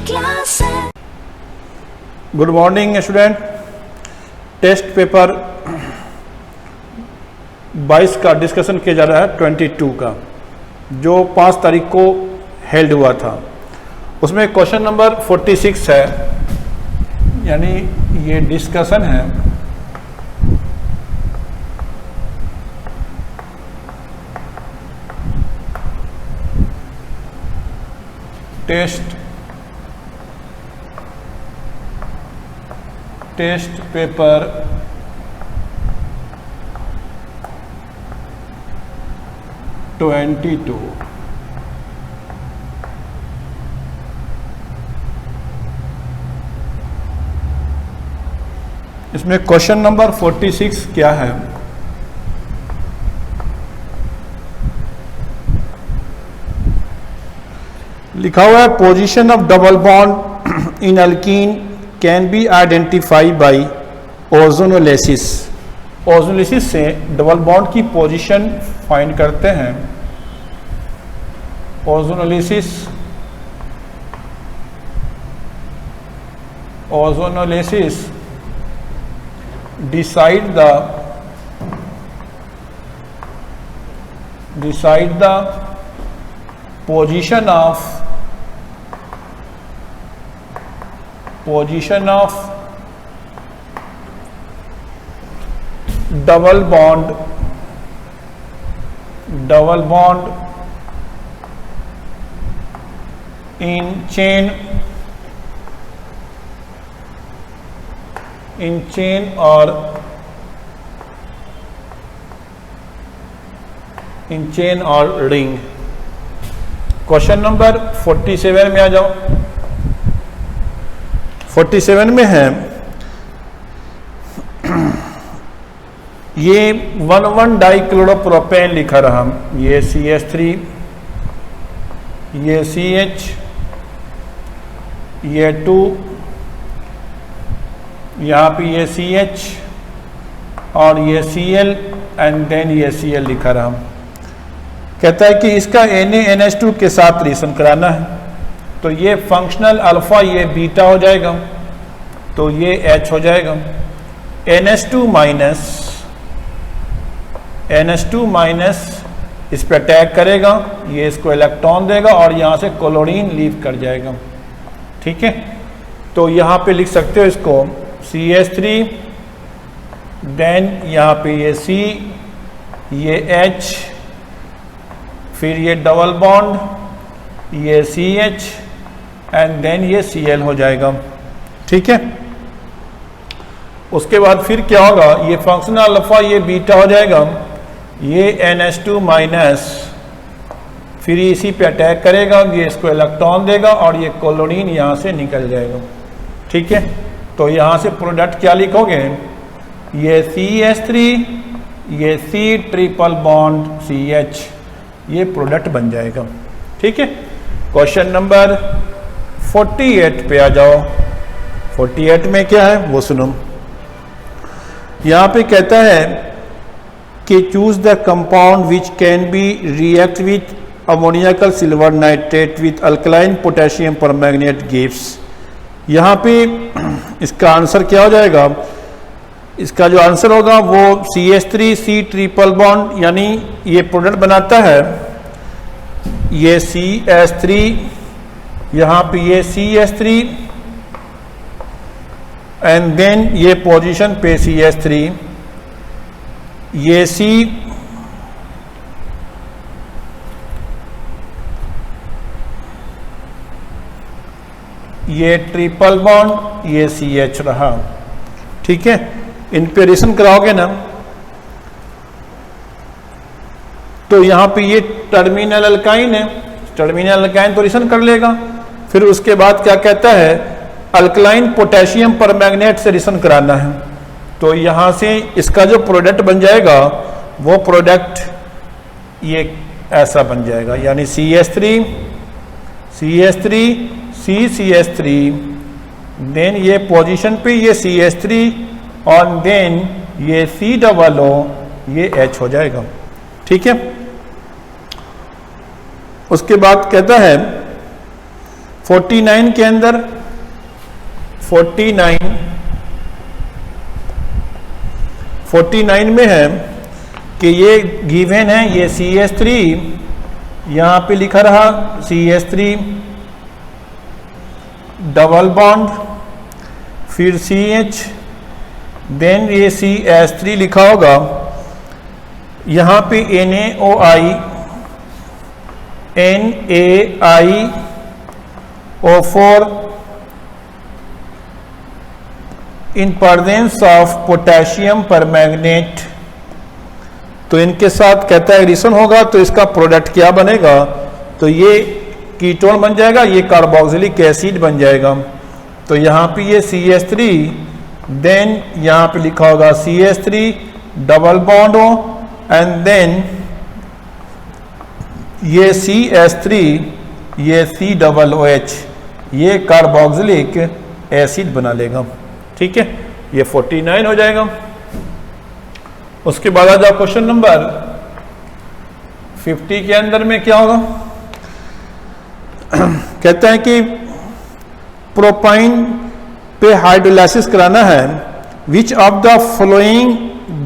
Class है। Good morning student. Test paper 22 का discussion किया जा रहा है 22 का, जो 5 तारीख को हेल्ड हुआ था। उसमें क्वेश्चन नंबर 46 है, यानी ये डिस्कशन है। Test paper 22। इसमें क्वेश्चन नंबर 46 क्या है? लिखा हुआ है position of double bond in alkyne can be identify by ozonolysis. Ozonolysis से डबल बॉन्ड की पोजीशन फाइंड करते हैं। Ozonolysis decide the position of double bond in chain or ring। Question number 47 में आ जाओ। 47 में है ये 1,1 डाइक्लोरोप्रोपेन लिखा रहा, ये CH3, ये CH, ये 2, यहाँ पे ये CH और ये Cl एंड देन ये Cl लिखा रहा। कहता है कि इसका NaNH2 के साथ रिएक्शन कराना है, तो ये फंक्शनल अल्फा, ये बीटा हो जाएगा, तो ये H हो जाएगा। NH2 माइनस इस पर अटैक करेगा, ये इसको इलेक्ट्रॉन देगा और यहाँ से क्लोरीन लीव कर जाएगा। ठीक है, तो यहाँ पे लिख सकते हो इसको CH3, देन यहाँ पे ये C, ये H, फिर ये डबल बॉन्ड, ये CH एंड देन ये Cl हो जाएगा। ठीक है, उसके बाद फिर क्या होगा, ये फंक्शनल अल्फा, ये बीटा हो जाएगा, ये NH2 माइनस फिर इसी पे अटैक करेगा, ये इसको इलेक्ट्रॉन देगा और ये क्लोरीन यहाँ से निकल जाएगा। ठीक है, तो यहाँ से प्रोडक्ट क्या लिखोगे, ये CH3, ये C ट्रिपल बॉन्ड CH, ये प्रोडक्ट बन जाएगा। ठीक है, क्वेश्चन नंबर 48 पे आ जाओ। 48 में क्या है वो सुनो। यहाँ पे कहता है कि choose the compound which can be react with अमोनियाकल silver nitrate with alkaline potassium permanganate gives. यहाँ पे इसका आंसर क्या हो जाएगा, इसका जो आंसर होगा वो CH3 C ट्रिपल बॉन्ड, यानी ये प्रोडक्ट बनाता है, ये CH3, यहाँ पे ये CH3 एंड देन ये पोजीशन पे CH3, ये C, ये ट्रिपल बॉन्ड, ये CH रहा। ठीक है, इंपेरेशन कराओगे ना तो यहाँ पे ये टर्मिनल अल्काइन है, टर्मिनल अल्काइन तो रिएक्शन कर लेगा। फिर उसके बाद क्या कहता है, अल्कलाइन पोटेशियम परमैंगनेट से रिएक्शन कराना है, तो यहाँ से इसका जो प्रोडक्ट बन जाएगा वो प्रोडक्ट ये ऐसा बन जाएगा, यानी CH3 CH3 देन ये पोजीशन पे ये CH3 और देन ये COO, ये H हो जाएगा। ठीक है, उसके बाद कहता है 49 के अंदर 49 में है कि ये गिवन है, ये CH3 यहाँ पे लिखा रहा CH3 डबल बॉन्ड, फिर CH, देन ये CH3 लिखा होगा, यहाँ पे NaOI in presence of potassium permanganate. तो इनके साथ कहता है रिएक्शन होगा तो इसका प्रोडक्ट क्या बनेगा, तो ये कीटोन बन जाएगा, ये कार्बोक्सिलिक एसिड बन जाएगा। तो यहाँ पे ये CH3, देन यहाँ पे लिखा होगा CH3 डबल बॉन्ड हो, एंड देन ये CH3, ये COOH, ये कार्बोक्सिलिक एसिड बना लेगा। ठीक है, ये 49 हो जाएगा। उसके बाद आ जाओ क्वेश्चन नंबर 50 के अंदर में क्या होगा। कहता है कि प्रोपाइन पे हाइड्रोलाइसिस कराना है, which of the following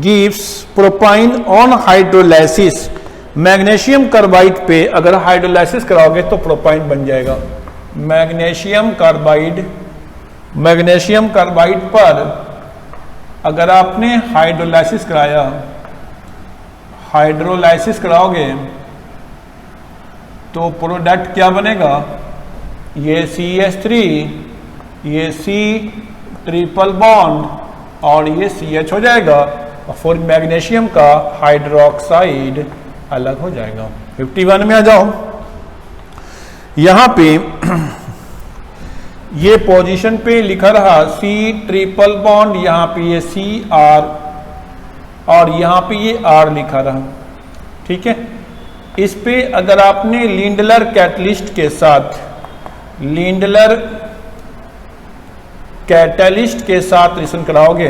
gives propyne on hydrolysis. Magnesium carbide पे अगर हाइड्रोलाइसिस कराओगे तो प्रोपाइन बन जाएगा। मैग्नीशियम कार्बाइड पर अगर आपने हाइड्रोलाइसिस कराओगे तो प्रोडक्ट क्या बनेगा, ये CH3, ये C ट्रिपल बॉन्ड और ये CH हो जाएगा, और फिर मैग्नीशियम का हाइड्रोक्साइड अलग हो जाएगा। 51 में आ जाओ। यहां पे ये पोजीशन पे लिखा रहा C ट्रिपल बॉन्ड, यहां पे ये CR और यहां पे ये R लिखा रहा। ठीक है, इस पे अगर आपने लिंडलर कैटलिस्ट के साथ रिएक्शन कराओगे,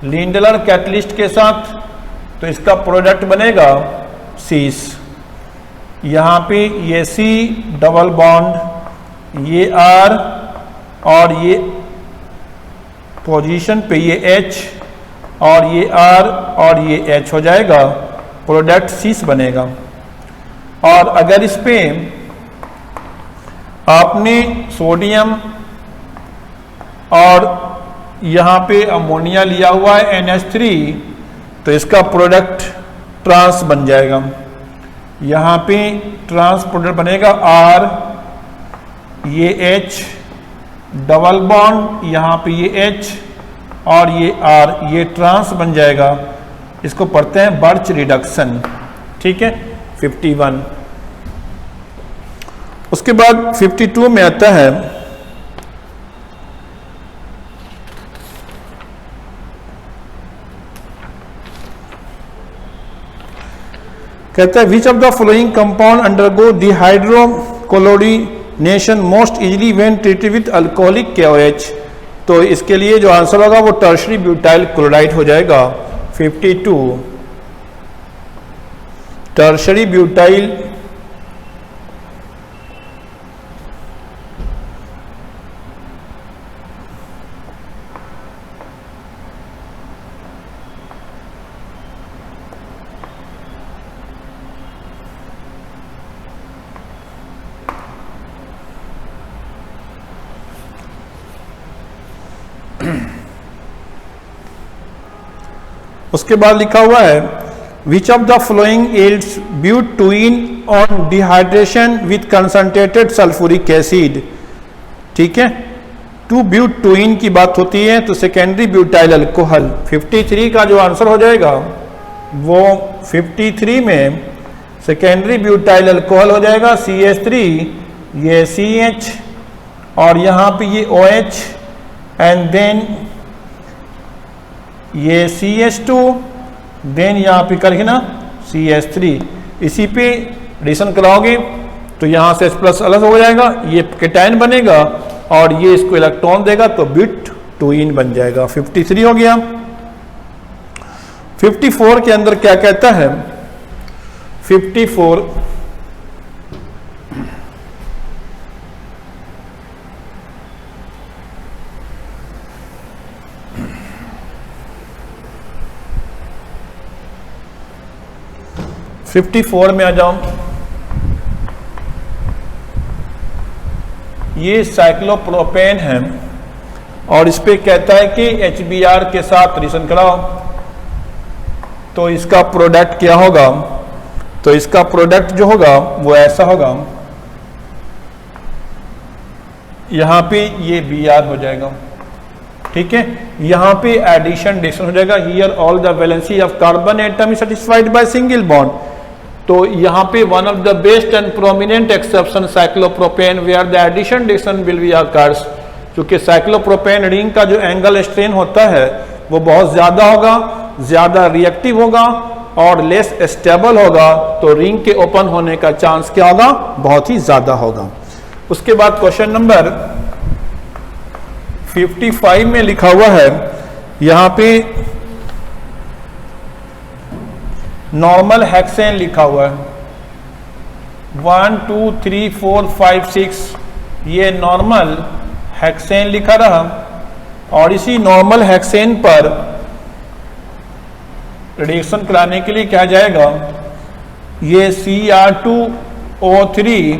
लिंडलर कैटलिस्ट के साथ, तो इसका प्रोडक्ट बनेगा सीस। यहां पे ये C डबल बॉन्ड, ये R और ये पोजीशन पे ये H और ये R और ये H हो जाएगा, प्रोडक्ट सीस बनेगा। और अगर इस पे आपने सोडियम और यहाँ पे अमोनिया लिया हुआ है NH3, तो इसका प्रोडक्ट ट्रांस बन जाएगा। यहाँ पे ट्रांस प्रोडक्ट बनेगा R, ये H डबल बॉन्ड, यहाँ पे ये H और ये R, ये ट्रांस बन जाएगा। इसको पढ़ते हैं बर्च रिडक्शन। ठीक है, 51। उसके बाद 52 में आता है कहता है which of the following compound undergo dehydrochlorination most easily when treated with alcoholic KOH। तो इसके लिए जो आंसर होगा वो टर्शरी ब्यूटाइल क्लोराइड हो जाएगा। 52 टर्शरी ब्यूटाइल उसके बाद लिखा हुआ है which of the following yields butyne on dehydration with concentrated sulphuric acid. ठीक है, 2-ब्यूटुइन की बात होती है तो सेकेंडरी ब्यूटाइल अल्कोहल। 53 का जो आंसर हो जाएगा वो 53 में सेकेंडरी ब्यूटाइल अल्कोहल हो जाएगा। CH3, ये CH और यहाँ पे ये OH एंड देन ये CH2, देन यहाँ पे करके ना CH3। इसी पे रिएक्शन कराओगे तो यहाँ से H+ अलग हो जाएगा, ये केटायन बनेगा और ये इसको इलेक्ट्रॉन देगा तो ब्यूटुइन बन जाएगा। 53 हो गया। 54 के अंदर क्या कहता है, 54 54 में आ जाओ। ये साइक्लोप्रोपेन है और इस पे कहता है कि HBr के साथ रिएक्शन कराओ, तो इसका प्रोडक्ट क्या होगा? तो इसका प्रोडक्ट जो होगा वो ऐसा होगा, यहां पे ये Br हो जाएगा, ठीक है। यहां पे एडिशन डिशन हो जाएगा। Here all the valency of carbon atom is satisfied by single bond. तो यहां पे one of the best and prominent exception cyclopropane where the addition will be occurs, क्योंकि साइक्लोप्रोपेन रिंग का जो एंगल स्ट्रेन होता है वो बहुत ज्यादा होगा, ज्यादा रिएक्टिव होगा और लेस स्टेबल होगा, तो रिंग के ओपन होने का चांस क्या होगा? बहुत ही ज्यादा होगा। उसके बाद क्वेश्चन नंबर 55 में लिखा हुआ है, यहां पे नॉर्मल हेक्सेन लिखा हुआ है 1 2 3 4 5 6, ये नॉर्मल हेक्सेन लिखा रहा और इसी नॉर्मल हेक्सेन पर रिएक्शन कराने के लिए क्या जाएगा? ये Cr2O3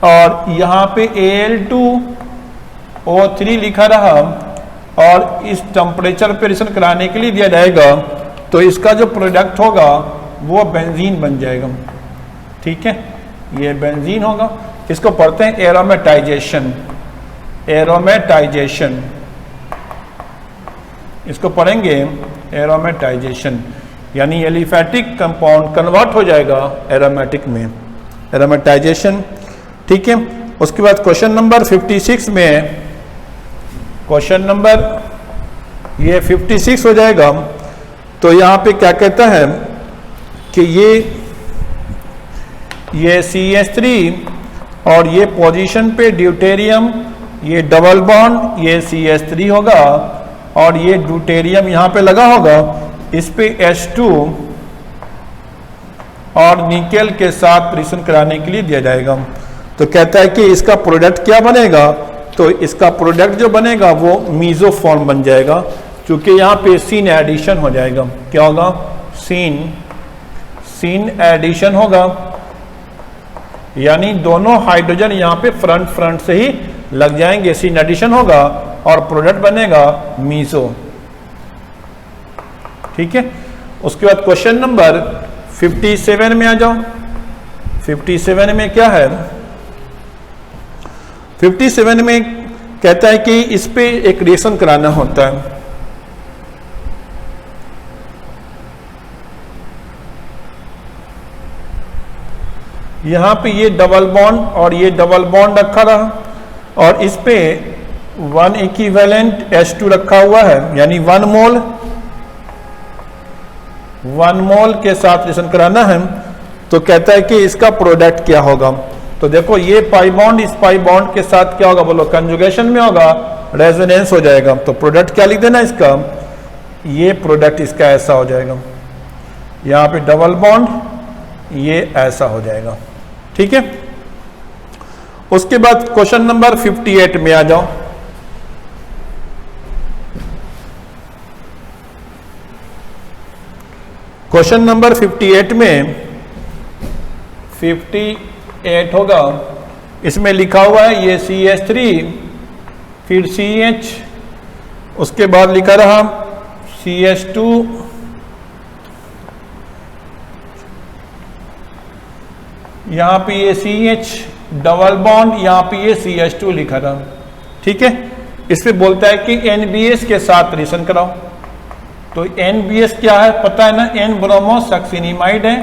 और यहाँ पे Al2O3 लिखा रहा और इस टेम्परेचर पे रिएक्शन कराने के लिए दिया जाएगा, तो इसका जो प्रोडक्ट होगा वो बेंजीन बन जाएगा, ठीक है। ये बेंजीन होगा, इसको पढ़ते हैं एरोमेटाइजेशन। एरोमेटाइजेशन इसको पढ़ेंगे एरोमेटाइजेशन, यानी एलिफैटिक कंपाउंड कन्वर्ट हो जाएगा एरोमेटिक में, एरोमेटाइजेशन, ठीक है। उसके बाद क्वेश्चन नंबर 56 में, क्वेश्चन नंबर ये 56 हो जाएगा, तो यहाँ पे क्या कहता है कि ये CH3 और ये पोजीशन पे ड्यूटेरियम, ये डबल बॉन्ड, ये CH3 होगा और ये ड्यूटेरियम यहाँ पे लगा होगा, इस पे H2 और निकेल के साथ रिएक्शन कराने के लिए दिया जाएगा। तो कहता है कि इसका प्रोडक्ट क्या बनेगा? तो इसका प्रोडक्ट जो बनेगा वो मीजोफॉर्म बन जाएगा, क्योंकि यहाँ पे सीन एडिशन हो जाएगा। क्या होगा? सीन एडिशन होगा, यानी दोनों हाइड्रोजन यहाँ पे फ्रंट से ही लग जाएंगे, सीन एडिशन होगा और प्रोडक्ट बनेगा मीजो, ठीक है। उसके बाद क्वेश्चन नंबर 57 में आ जाओ। 57 में क्या है? 57 में कहता है कि इस पे एक रिएक्शन कराना होता है, यहां पे ये डबल बॉन्ड और ये डबल बॉन्ड रखा रहा और इस पे 1 इक्विवेलेंट H2 रखा हुआ है, यानी 1 मोल के साथ रिएक्शन कराना है। तो कहता है कि इसका प्रोडक्ट क्या होगा? तो देखो ये पाई बॉन्ड इस पाई बॉन्ड के साथ क्या होगा? बोलो कंजुगेशन में होगा, रेजोनेंस हो जाएगा। तो प्रोडक्ट क्या लिख देना इसका? ये प्रोडक्ट इसका ऐसा हो जाएगा, यहाँ पे डबल बॉन्ड, ये ऐसा हो जाएगा, ठीक है। उसके बाद क्वेश्चन नंबर 58 में आ जाओ। क्वेश्चन नंबर 58 में 58 होगा, इसमें लिखा हुआ है ये CH3 फिर CH, उसके बाद लिखा रहा CH2 यहां पे ये CH डबल बॉन्ड, यहां पे ये CH2 लिखा रहा, ठीक है। इस पे बोलता है कि NBS के साथ रिएक्शन कराओ। तो NBS क्या है पता है ना? N ब्रोमोसक्सिनिमाइड है,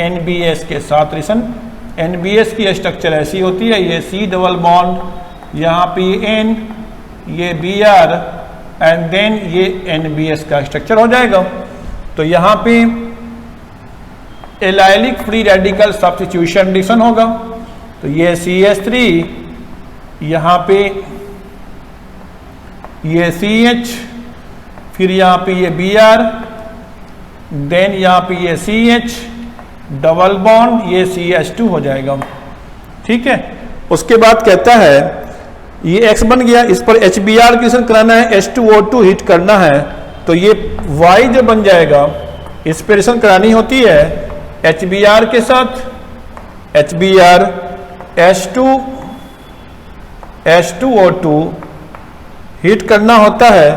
NBS के साथ रिएक्शन। NBS की स्ट्रक्चर ऐसी होती है, ये C डबल बॉन्ड, यहाँ पे ये N, ये Br एंड देन ये NBS का स्ट्रक्चर हो जाएगा। तो यहाँ पे allylic free radical substitution reaction होगा। तो ये CH3, यहाँ पे ये CH, फिर यहाँ पे ये Br, देन यहाँ पे ये CH डबल बॉन्ड, ये CH2 हो जाएगा, ठीक है। उसके बाद कहता है ये X बन गया, इस पर HBr रिएक्शन कराना है, H2O2 हीट करना है, तो ये Y जो बन जाएगा, इस पर रिएक्शन करानी होती है HBr के साथ HBr H2O2 हीट करना होता है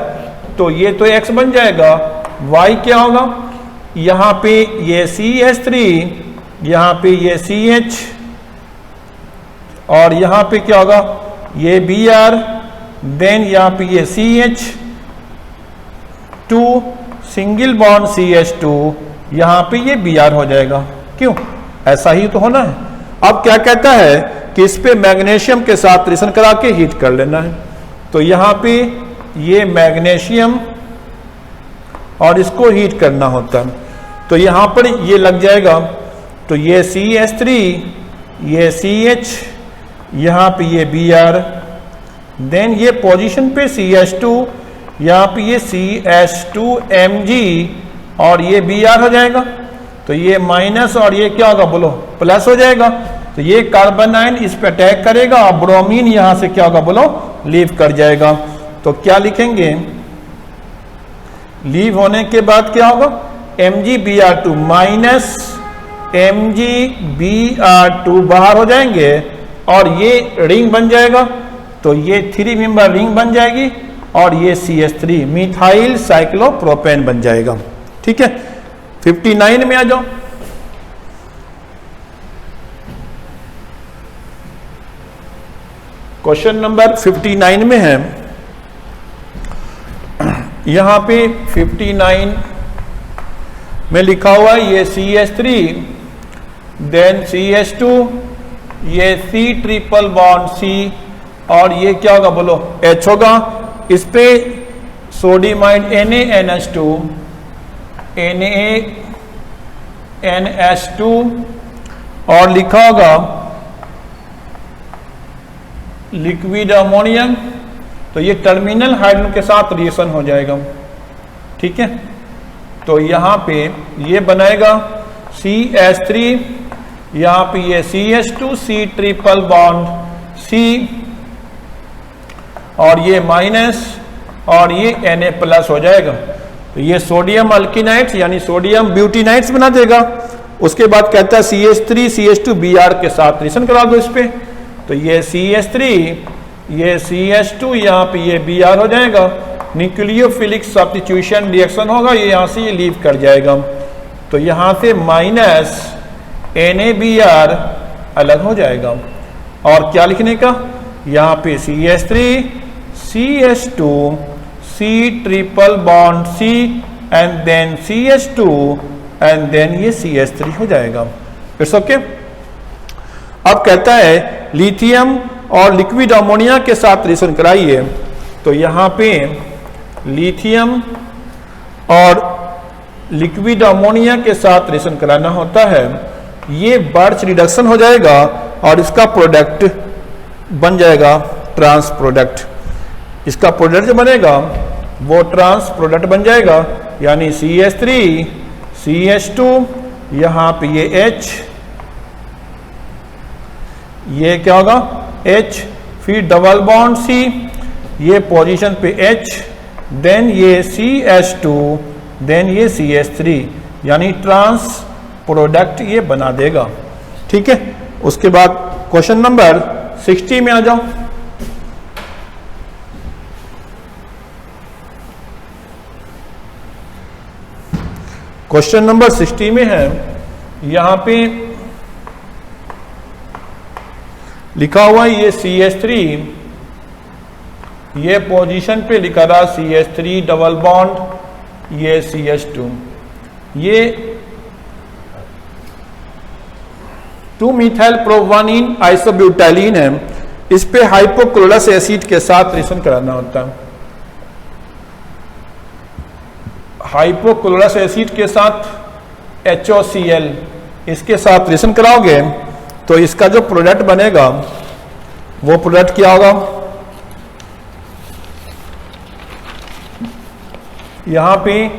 तो ये तो X बन जाएगा, Y क्या होगा, यहाँ पे ये CH3, यहाँ पे ये CH और यहाँ पे क्या होगा ये Br, देन यहाँ पे ये CH2 सिंगल बॉन्ड CH2, यहाँ पे ये Br हो जाएगा। क्यों, ऐसा ही तो होना है। अब क्या कहता है कि इस पे मैग्नीशियम के साथ रिएक्शन करा के हीट कर लेना है। तो यहाँ पे ये मैग्नीशियम और इसको हीट करना होता है, तो यहाँ पर ये लग जाएगा, तो ये CH3, ये CH, यहाँ पे ये Br, देन ये पोजीशन पे CH2, यहाँ पे ये CH2Mg और ये Br हो जाएगा। तो ये माइनस और ये क्या होगा बोलो, प्लस हो जाएगा। तो ये कार्बन आयन इस पे अटैक करेगा और ब्रोमीन यहां से क्या होगा बोलो, लीव कर जाएगा। तो क्या लिखेंगे, लीव होने के बाद क्या होगा, MgBr2 माइनस MgBr2 बाहर हो जाएंगे और ये रिंग बन जाएगा। तो ये 3 मेंबर रिंग बन जाएगी और ये CH3 मिथाइल साइक्लोप्रोपेन बन जाएगा। ठीक है, 59 में आ जाओ। क्वेश्चन नंबर 59 में है, यहां पे 59 में लिखा हुआ है ये CH3, देन CH2, ये C ट्रिपल बॉन्ड C और ये क्या होगा बोलो, H होगा। इस पे सोडियम आयन NaNH2 NaNH2 और लिखा होगा लिक्विड अमोनियम। तो ये टर्मिनल हाइड्रोजन के साथ रिएक्शन हो जाएगा। ठीक है, तो यहाँ पे ये बनाएगा CH3, यहाँ पे ये CH2 C triple bond C और ये माइनस और ये Na प्लस हो जाएगा। तो ये सोडियम अल्किनाइट्स यानी सोडियम ब्यूटिनाइट्स बना देगा। उसके बाद कहता है CH3 CH2 Br के साथ रिएक्शन करा दो इस पे। तो ये CH3, ये CH2, यहाँ पे ये Br हो जाएगा। न्यूक्लियोफिलिक सब्स्टिट्यूशन रिएक्शन होगा, ये यहाँ से ये लीव कर जाएगा। तो यहाँ से माइनस NaBr अलग हो जाएगा। और क्या लिखने का, यहाँ पे CH3 CH2 C triple bond C and then CH2 and then ये CH3 हो जाएगा। It's okay. अब कहता है लिथियम और लिक्विड अमोनिया के साथ रिएक्शन कराइए। तो यहाँ पे लिथियम और लिक्विड अमोनिया के साथ रिएक्शन कराना होता है। ये बर्च रिडक्शन हो जाएगा और इसका प्रोडक्ट बन जाएगा ट्रांस प्रोडक्ट। इसका प्रोडक्ट जो बनेगा वो ट्रांस प्रोडक्ट बन जाएगा, यानी CH3 CH2, यहाँ पे ये H, ये क्या होगा H, फिर डबल बॉन्ड C, ये पोजीशन पे H, देन ये CH2, देन ये CH3, यानी ट्रांस प्रोडक्ट ये बना देगा। ठीक है, उसके बाद क्वेश्चन नंबर 60 में आ जाओ। क्वेश्चन नंबर 60 में है, यहां पे लिखा हुआ ये CH3, ये पोजीशन पे लिखा रहा CH3 डबल बॉन्ड, ये CH2, ये 2-मिथाइल प्रोवानिन आइसोब्यूटाइलिन है। इस पे हाइपोक्लोरस एसिड के साथ रिएक्शन कराना होता है। हाइपोक्लोरस एसिड के साथ HOCl, इसके साथ रिएक्शन कराओगे तो इसका जो प्रोडक्ट बनेगा वो प्रोडक्ट क्या होगा, यहां पे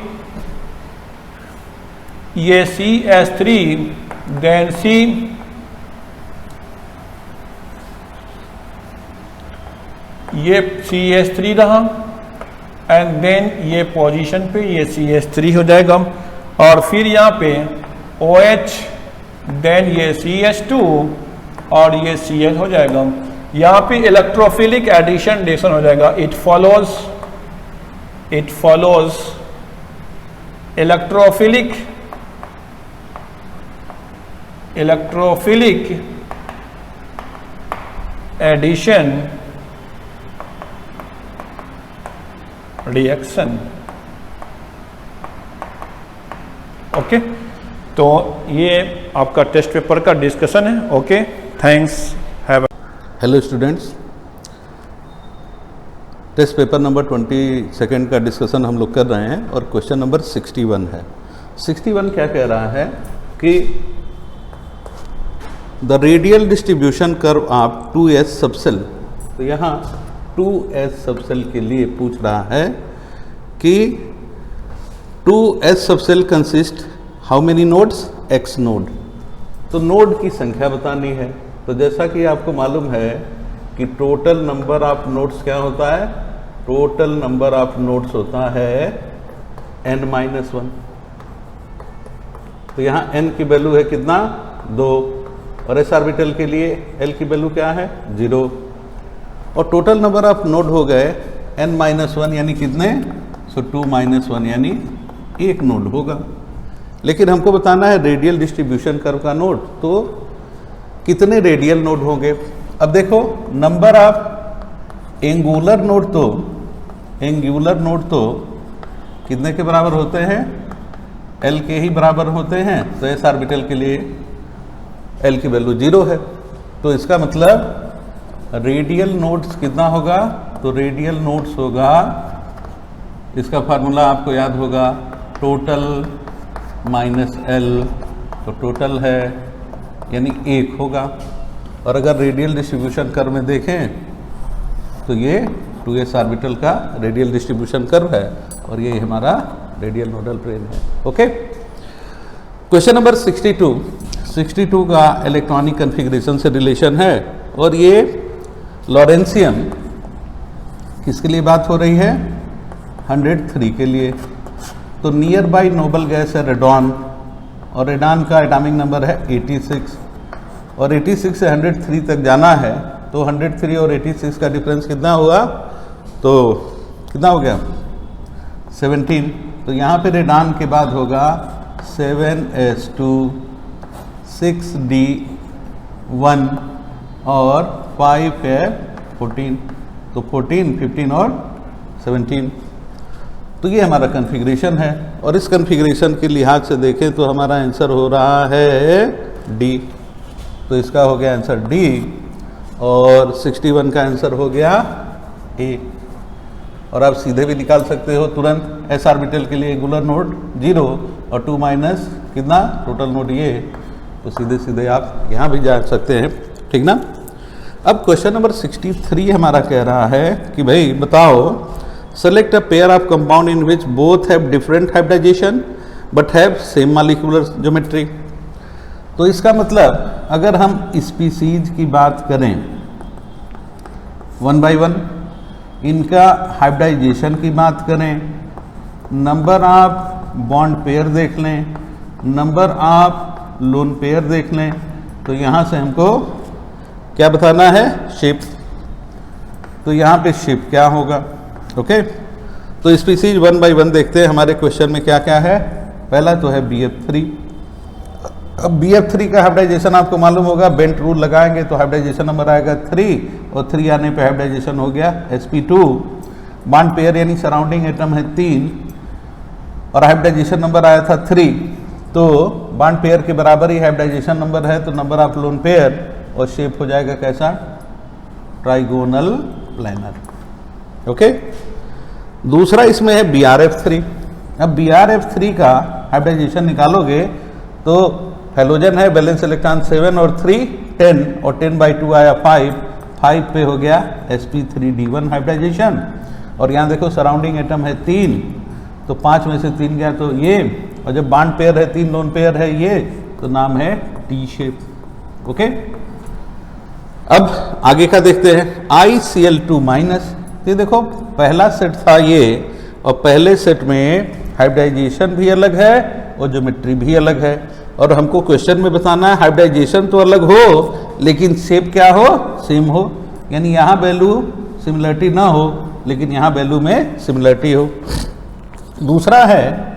ये CH3 देन C, ये CH3 रहा एंड देन ये पोजीशन पे ये CH3 हो जाएगा और फिर यहाँ पे OH देन ये CH2 और ये CH हो जाएगा। यहाँ पे इलेक्ट्रोफिलिक एडिशन डेशन हो जाएगा। It follows electrophilic addition reaction. Okay, तो ये आपका टेस्ट पेपर का डिस्कशन है। Okay, thanks, have. Hello students, test paper number 22 का डिस्कशन हम लोग कर रहे हैं और क्वेश्चन नंबर 61 है। 61 क्या कह रहा है कि the radial distribution curve of 2s subshell. तो यहाँ 2s सबसेल के लिए पूछ रहा है कि 2s subshell consist how many nodes, x node. तो नोड की संख्या बतानी है। तो जैसा कि आपको मालूम है कि टोटल नंबर ऑफ नोड्स क्या होता है, टोटल नंबर ऑफ नोड्स होता है n-1। तो यहाँ n की वैल्यू है कितना, 2, और s ऑर्बिटल के लिए l की वैल्यू क्या है, 0, और टोटल नंबर ऑफ नोड हो गए n-1 यानी कितने, सो 2-1 यानी 1 नोड होगा। लेकिन हमको बताना है रेडियल डिस्ट्रीब्यूशन कर्व का नोड, तो कितने रेडियल नोड होंगे। अब देखो, नंबर ऑफ एंगुलर नोड तो कितने के बराबर होते हैं, L के ही बराबर होते हैं। तो S ऑर्बिटल के लिए L की वैल्यू 0 है। तो इसका मतलब रेडियल नोड्स कितना होगा, तो रेडियल नोड्स होगा, इसका फार्मूला आपको याद होगा, टोटल माइनस L, तो टोटल है यानी 1 होगा। और अगर रेडियल डिस्ट्रीब्यूशन कर्व में देखें तो ये 2s ऑर्बिटल का रेडियल डिस्ट्रीब्यूशन कर्व है और ये हमारा रेडियल नोडल प्लेन है। ओके, क्वेश्चन नंबर 62 का इलेक्ट्रॉनिक कन्फिग्रेशन से रिलेशन है और ये लॉरेंसियम किसके लिए बात हो रही है, 103 के लिए। तो नियर बाई नोबल गैस है रेडॉन, और रेडॉन का एटॉमिक नंबर है 86, और 86 से 103 तक जाना है। तो 103 और 86 का डिफरेंस कितना हुआ, तो कितना हो गया, 17। तो यहाँ पे रेडॉन के बाद होगा 7s2 6d1 और 5 है 14, तो 14, 15 और 17। तो ये हमारा कन्फिग्रेशन है और इस कन्फिग्रेशन के लिहाज से देखें तो हमारा आंसर हो रहा है डी। तो इसका हो गया आंसर डी और 61 का आंसर हो गया ए। और आप सीधे भी निकाल सकते हो तुरंत, एस ऑर्बिटल के लिए एंगुलर नोड 0 और 2 माइनस कितना, टोटल नोड ये। तो सीधे सीधे आप यहाँ भी जा सकते हैं, ठीक ना। अब क्वेश्चन नंबर 63 हमारा कह रहा है कि भाई बताओ, select a pair of compound in which both have different hybridization but have same molecular geometry। तो इसका मतलब अगर हम स्पीसीज की बात करें 1 by 1, इनका हाइब्रिडाइजेशन की बात करें, नंबर ऑफ बॉन्ड पेयर देख लें, नंबर ऑफ लोन पेयर देख लें, तो यहाँ से हमको क्या बताना है, शेप। तो यहाँ पे शेप क्या होगा, ओके। तो स्पीसीज 1 by 1 देखते हैं हमारे क्वेश्चन में क्या क्या है। पहला तो है BF3। अब BF3 का हाइब्रिडाइजेशन आपको मालूम होगा, बेंट रूल लगाएंगे तो हाइब्रिडाइजेशन नंबर आएगा 3 और 3 आने पे हाइब्रिडाइजेशन हो गया sp2। बॉन्ड पेयर यानी सराउंडिंग एटम है 3 और हाइब्रिडाइजेशन नंबर आया था 3। तो बॉन्ड पेयर के बराबर ही हाइब्रिडाइजेशन नंबर है, तो नंबर ऑफ लोन पेयर, और शेप हो जाएगा कैसा, ट्राइगोनल प्लेनर। ओके, दूसरा इसमें है BRF3। अब BRF3 का हाइब्रिडाइजेशन निकालोगे तो हेलोजन है, बैलेंस इलेक्ट्रॉन 7 और 3 10 और 10 by 2 आया 5 पे हो गया sp3d1 हाइब्रिडाइजेशन। और यहाँ देखो सराउंडिंग एटम है 3, तो 5 में से 3 गया तो ये, और जब बॉन्ड पेयर है 3 लोन पेयर है ये, तो नाम है टी शेप। ओके, अब आगे का देखते हैं ICl2 माइनस। ये देखो पहला सेट था ये, और पहले सेट में हाइब्रिडाइजेशन भी अलग है और ज्योमेट्री भी अलग है। और हमको क्वेश्चन में बताना है हाइब्रिडाइजेशन तो अलग हो लेकिन शेप क्या हो, सेम हो, यानी यहाँ वैल्यू सिमिलरिटी ना हो लेकिन यहाँ वैल्यू में सिमिलरिटी हो। दूसरा है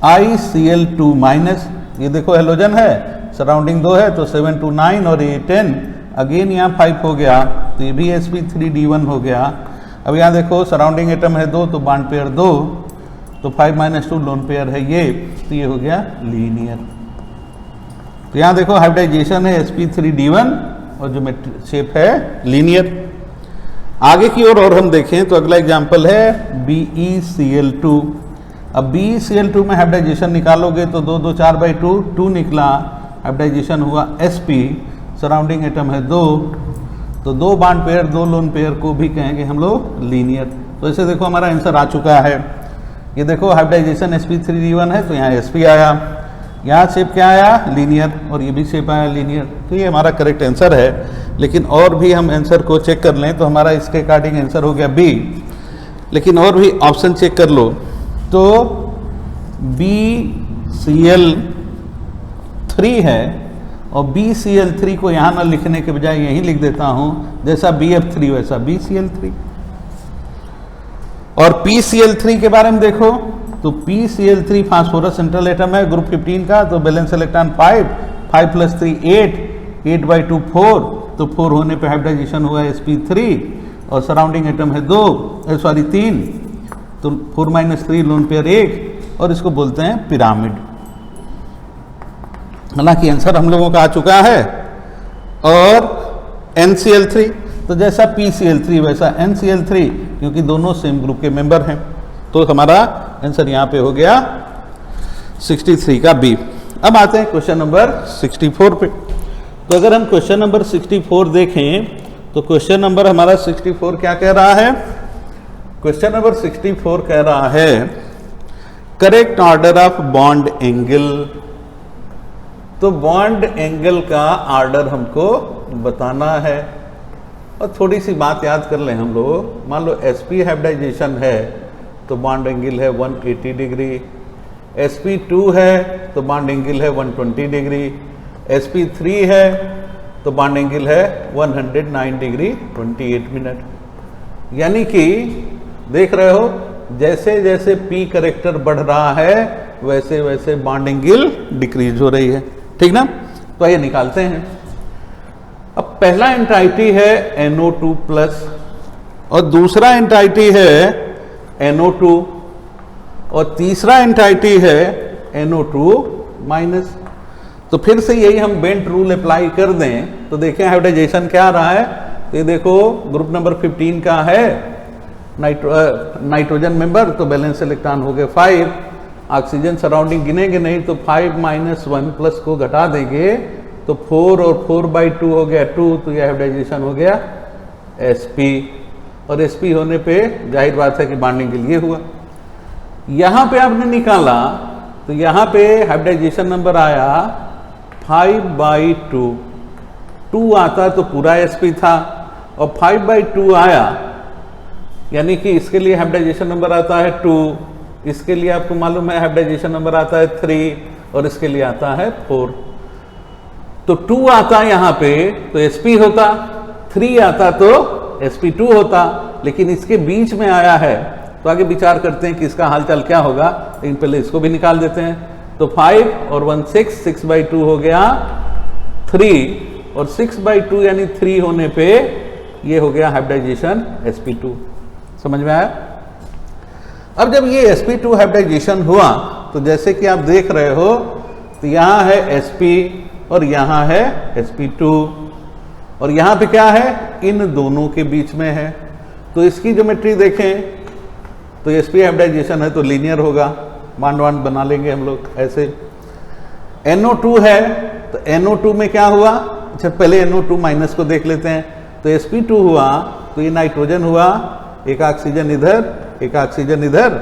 ICl2 माइनस, ये देखो हेलोजन है, सराउंडिंग 2 है तो 7 to 9 और ये 10, अगेन यहाँ 5 हो गया तो ये भी sp3d1 हो गया। अब यहाँ देखो सराउंडिंग एटम है 2 तो बॉन्ड पेयर 2 तो 5 - 2 लोन पेयर है ये, तो ये हो गया लीनियर। तो यहाँ देखो हाइब्रिडाइजेशन है sp3d1 और जो शेप है लीनियर। आगे की ओर और हम देखें तो अगला एग्जांपल है BeCl2। अब BeCl2 में हाइब्रिडाइजेशन निकालोगे तो 2 2 4/2 2 निकला, हाइब्रिडाइजेशन हुआ sp, सराउंडिंग एटम है 2 तो 2 बॉन्ड पेयर 2 लोन पेयर को भी कहेंगे हम लोग लीनियर। तो ऐसे देखो हमारा आंसर आ चुका है। ये देखो हाइब्रिडाइजेशन sp3d1 है तो यहाँ sp आया, यहाँ शेप क्या आया, लीनियर, और ये भी शेप आया लीनियर। तो ये हमारा करेक्ट आंसर है। लेकिन और भी हम आंसर को चेक कर लें तो हमारा इसके अकॉर्डिंग आंसर हो गया B। लेकिन और भी ऑप्शन चेक कर लो तो BCl3 है और BCl3 को यहाँ ना लिखने के बजाय यहीं लिख देता हूँ, जैसा BF3 वैसा BCl3। और PCl3 के बारे में देखो तो PCl3 फास्फोरस सेंट्रल एटम है ग्रुप 15 का, तो बैलेंस इलेक्ट्रॉन 5 5 + 3 8 8/2 4, तो 4 होने पे हाइब्रिडाइजेशन हुआ sp3 और सराउंडिंग एटम है 3 तो 4 - 3 लोन पेयर 1 और इसको बोलते हैं पिरामिड। हालांकि आंसर हम लोगों का आ चुका है। और NCl3 तो जैसा PCl3 वैसा NCl3, क्योंकि दोनों सेम ग्रुप के मेंबर हैं, तो हमारा आंसर यहाँ पे हो गया 63 का B। अब आते हैं क्वेश्चन नंबर 64 पे। तो अगर हम क्वेश्चन नंबर 64 देखें तो क्वेश्चन नंबर हमारा 64 क्या कह रहा है, क्वेश्चन नंबर 64 कह रहा है correct order of bond angle. तो बॉन्ड एंगल का ऑर्डर हमको बताना है। और थोड़ी सी बात याद कर लें हम लोग, मान लो sp हाइब्रिडाइजेशन है तो बॉन्ड एंगल है 180 डिग्री, sp2 है तो बॉन्ड एंगल है 120 डिग्री, sp3 है तो बॉन्ड एंगल है 109 डिग्री 28 मिनट। यानी कि देख रहे हो जैसे जैसे p करेक्टर बढ़ रहा है वैसे वैसे बॉन्ड एंगल डिक्रीज हो रही है, ठीक ना। तो आइए निकालते हैं। अब पहला एंटाइटी है NO2+ और दूसरा एंटाइटी है NO2 और तीसरा एंटाइटी है NO2-। तो फिर से यही हम बेंट रूल अप्लाई कर दें तो देखें हाइब्रिडाइजेशन क्या आ रहा है। तो ये देखो ग्रुप नंबर 15 का है नाइट्रोजन मेंबर, तो बैलेंस इलेक्ट्रॉन हो गए 5, ऑक्सीजन सराउंडिंग गिनेंगे नहीं तो 5 - 1 प्लस को घटा देंगे तो 4 और 4/2 हो गया 2, तो यह हाइब्रिडाइजेशन हो गया sp। और sp होने पे जाहिर बात है कि बॉन्डिंग के लिए हुआ। यहाँ पे आपने निकाला तो यहाँ पे हाइब्रिडाइजेशन नंबर आया 5/2, 2 आता तो पूरा sp था और 5/2 आया, यानी कि इसके लिए हाइब्रिडाइजेशन नंबर आता है 2, इसके लिए आपको मालूम है हाइब्रिडाइजेशन नंबर आता है 3 और इसके लिए आता है 4। तो 2 आता यहाँ पे तो sp होता, 3 आता तो sp2 होता, लेकिन इसके बीच में आया है तो आगे विचार करते हैं कि इसका हालचाल क्या होगा। लेकिन पहले इसको भी निकाल देते हैं। तो 5 और 1 6, 6/2 हो गया 3 और 6/2 यानी 3 होने पे ये हो गया हाइब्रिडाइजेशन sp2। समझ में आया। अब जब ये sp2 हाइब्रिडाइजेशन हुआ तो जैसे कि आप देख रहे हो तो यहाँ है sp और यहाँ है sp2 और यहाँ पे क्या है, इन दोनों के बीच में है। तो इसकी ज्योमेट्री देखें तो sp हाइब्रिडाइजेशन है तो लीनियर होगा, बॉन्ड बॉन्ड बना लेंगे हम लोग ऐसे। NO2 है तो NO2 में क्या हुआ, अच्छा पहले NO2- को देख लेते हैं। तो sp2 हुआ तो ये नाइट्रोजन हुआ, एक ऑक्सीजन इधर एक ऑक्सीजन इधर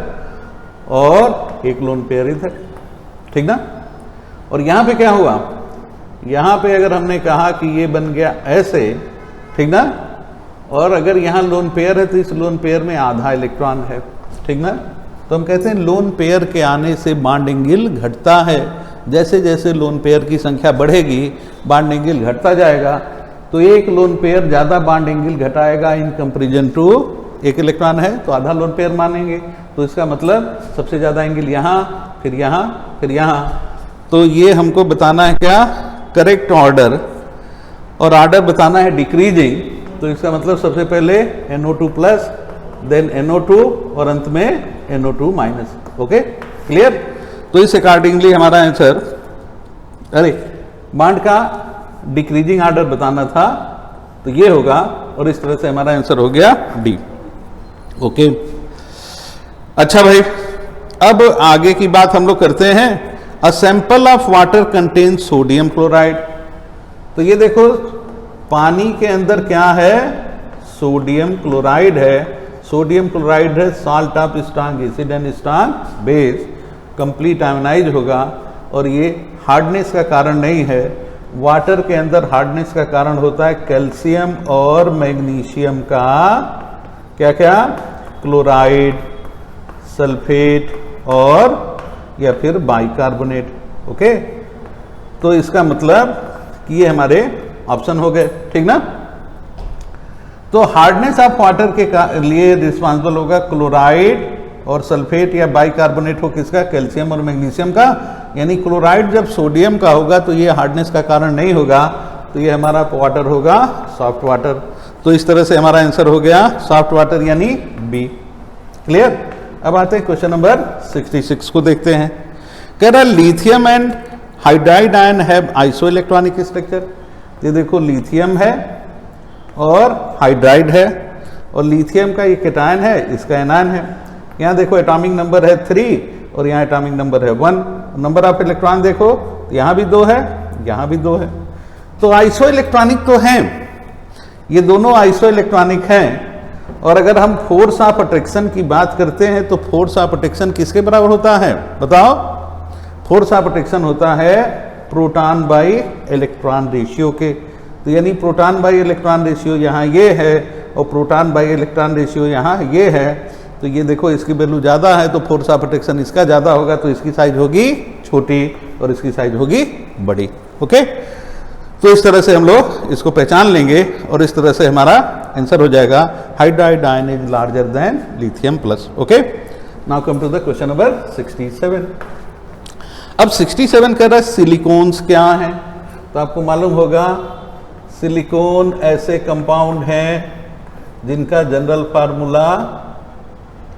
और एक लोन पेयर इधर, ठीक ना। और यहाँ पे क्या हुआ, यहाँ पे अगर हमने कहा कि ये बन गया ऐसे, ठीक ना, और अगर यहाँ लोन पेयर है तो इस लोन पेयर में आधा इलेक्ट्रॉन है, ठीक ना। तो हम कहते हैं लोन पेयर के आने से बॉन्ड एंगल घटता है, जैसे जैसे लोन पेयर की संख्या बढ़ेगी बॉन्ड एंगल घटता जाएगा। तो एक लोन पेयर ज़्यादा बॉन्ड एंगल घटाएगा इन कंपेरिजन टू, एक इलेक्ट्रॉन है तो आधा लोन पेयर मानेंगे, तो इसका मतलब सबसे ज़्यादा एंगल यहाँ, फिर यहाँ, फिर यहाँ। तो ये हमको बताना है क्या, करेक्ट ऑर्डर, और ऑर्डर बताना है डिक्रीजिंग। तो इसका मतलब सबसे पहले NO2 प्लस, देन NO2 और अंत में NO2 माइनस। Okay, clear. तो इस अकॉर्डिंगली हमारा आंसर, अरे बॉन्ड का डिक्रीजिंग ऑर्डर बताना था तो ये होगा, और इस तरह से हमारा आंसर हो गया डी। ओके, अच्छा भाई, अब आगे की बात हम लोग करते हैं। A sample of water contains sodium chloride. तो ये देखो पानी के अंदर क्या है, सोडियम क्लोराइड है। सोडियम क्लोराइड है salt of strong acid and strong base, complete ionise होगा, और ये हार्डनेस का कारण नहीं है। वाटर के अंदर हार्डनेस का कारण होता है कैल्शियम और मैग्नीशियम का क्या क्या, क्लोराइड, सल्फेट और या फिर बाइकार्बोनेट। ओके, तो इसका मतलब कि ये हमारे ऑप्शन हो गए, ठीक ना। तो हार्डनेस ऑफ वाटर के लिए रिस्पॉन्सिबल होगा क्लोराइड और सल्फेट या बाइकार्बोनेट हो किसका, कैल्शियम और मैग्नीशियम का। यानी क्लोराइड जब सोडियम का होगा तो ये हार्डनेस का कारण नहीं होगा, तो ये हमारा वाटर होगा सॉफ्ट वाटर। तो इस तरह से हमारा आंसर हो गया सॉफ्ट वाटर यानी बी। क्लियर। अब आते हैं क्वेश्चन नंबर 66 को देखते हैं। कह रहा lithium and hydride ion have iso electronic structure. ये देखो लिथियम है और हाइड्राइड है, और लिथियम का ये केटायन है, इसका एनायन है। यहाँ देखो एटॉमिक नंबर है 3 और यहाँ एटॉमिक नंबर है 1। नंबर ऑफ इलेक्ट्रॉन देखो, यहाँ भी 2 है, यहाँ भी 2 है। तो आइसो इलेक्ट्रॉनिक तो हैं, ये दोनों आइसो इलेक्ट्रॉनिक हैं। और अगर हम फोर्स ऑफ अट्रैक्शन की बात करते हैं तो फोर्स ऑफ अट्रैक्शन किसके बराबर होता है, बताओ। फोर्स ऑफ अट्रैक्शन होता है प्रोटॉन बाई इलेक्ट्रॉन रेशियो के। तो यानी प्रोटॉन बाई इलेक्ट्रॉन रेशियो यहाँ ये है और प्रोटॉन बाई इलेक्ट्रॉन रेशियो यहाँ ये है। तो ये देखो इसकी वैल्यू ज़्यादा है तो फोर्स ऑफ अट्रैक्शन इसका ज़्यादा होगा, तो इसकी साइज होगी छोटी और इसकी साइज होगी बड़ी। ओके, तो इस तरह से हम लोग इसको पहचान लेंगे और इस तरह से हमारा आंसर हो जाएगा hydride ion is larger than lithium plus. Okay, now come to the question number 67। अब 67 कह रहा है सिलिकॉन्स क्या हैं। तो आपको मालूम होगा सिलिकॉन ऐसे कंपाउंड हैं जिनका जनरल फार्मूला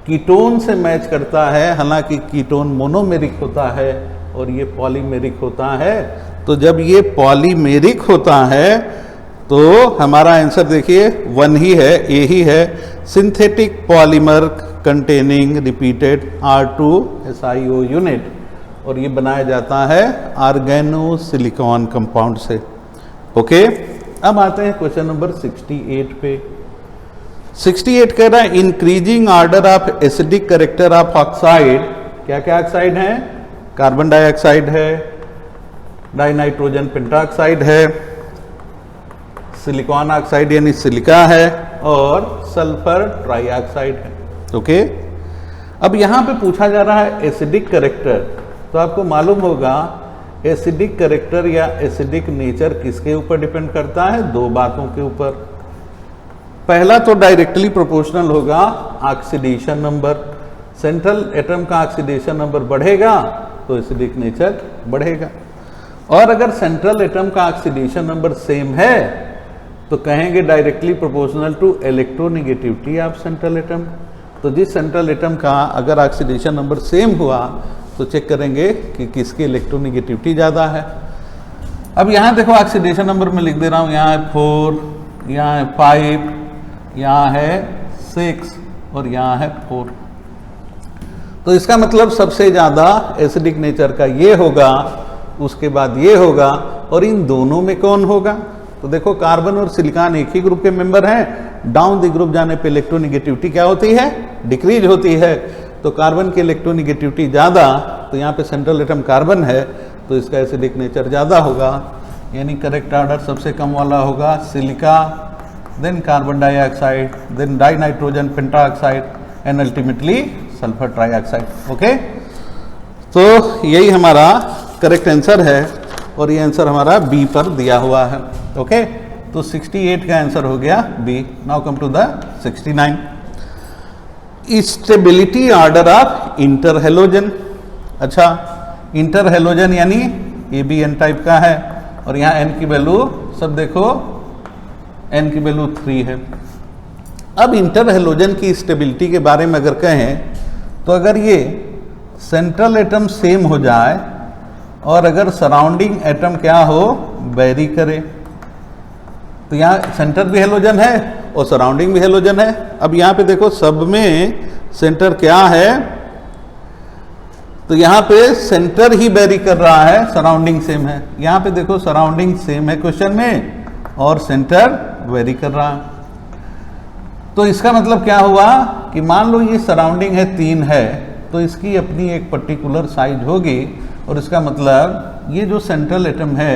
कीटोन से मैच करता है। हालांकि कीटोन मोनोमेरिक होता है और ये पॉलीमेरिक होता है। तो जब ये पॉलीमेरिक होता है तो हमारा आंसर देखिए 1 ही है, ए ही है। Synthetic polymer containing repeated R2SiO unit, और ये बनाया जाता है ऑर्गेनो सिलिकॉन कंपाउंड से। ओके, अब आते हैं क्वेश्चन नंबर 68 पे। 68 कह रहा है increasing order of acidic character of oxide. क्या क्या ऑक्साइड हैं, कार्बन डाइऑक्साइड है, डाइनाइट्रोजन पेंटाऑक्साइड है, सिलिकॉन ऑक्साइड यानी सिलिका है, और सल्फर ट्राइऑक्साइड है। ओके, अब यहाँ पे पूछा जा रहा है एसिडिक कैरेक्टर। तो आपको मालूम होगा एसिडिक कैरेक्टर या एसिडिक नेचर किसके ऊपर डिपेंड करता है, 2 बातों के ऊपर। पहला तो डायरेक्टली प्रोपोर्शनल होगा ऑक्सीडेशन नंबर। सेंट्रल एटम का ऑक्सीडेशन नंबर बढ़ेगा तो एसिडिक नेचर बढ़ेगा, और अगर सेंट्रल एटम का ऑक्सीडेशन नंबर सेम है तो कहेंगे directly proportional to electronegativity of central atom. तो जिस सेंट्रल एटम का अगर ऑक्सीडेशन नंबर सेम हुआ तो चेक करेंगे कि किसकी इलेक्ट्रोनेगेटिविटी ज़्यादा है। अब यहाँ देखो ऑक्सीडेशन नंबर में लिख दे रहा हूँ, यहाँ है 4, यहाँ है 5, यहाँ है 6 और यहाँ है 4। तो इसका मतलब सबसे ज़्यादा एसिडिक नेचर का ये होगा, उसके बाद ये होगा, और इन दोनों में कौन होगा। तो देखो कार्बन और सिलिकॉन एक ही ग्रुप के मेंबर हैं। डाउन द ग्रुप जाने पे इलेक्ट्रोनेगेटिविटी क्या होती है, डिक्रीज होती है। तो कार्बन की इलेक्ट्रोनेगेटिविटी ज़्यादा, तो यहाँ पे सेंट्रल एटम कार्बन है तो इसका एसिडिक नेचर ज़्यादा होगा। यानी करेक्ट ऑर्डर सबसे कम वाला होगा silica, then carbon dioxide, then dinitrogen pentoxide and ultimately sulphur trioxide. Okay, तो यही हमारा करेक्ट आंसर है और ये आंसर हमारा बी पर दिया हुआ है। ओके, तो 68 का आंसर हो गया B. Now come to the 69, stability order of inter halogen. अच्छा, इंटर हेलोजन यानी ए बी एन टाइप का है और यहाँ एन की वैल्यू सब देखो, एन की वैल्यू 3 है। अब इंटर हेलोजन की स्टेबिलिटी के बारे में अगर कहें तो अगर ये सेंट्रल एटम सेम हो जाए और अगर सराउंडिंग एटम क्या हो, वेरी करे, तो यहाँ सेंटर भी हेलोजन है और सराउंडिंग भी हेलोजन है। अब यहाँ पे देखो सब में सेंटर क्या है, तो यहाँ पे सेंटर ही वेरी कर रहा है, सराउंडिंग सेम है। यहाँ पे देखो सराउंडिंग सेम है क्वेश्चन में और सेंटर वेरी कर रहा है। तो इसका मतलब क्या हुआ कि मान लो ये सराउंडिंग है 3 है, तो इसकी अपनी एक पर्टिकुलर साइज होगी और इसका मतलब ये जो सेंट्रल एटम है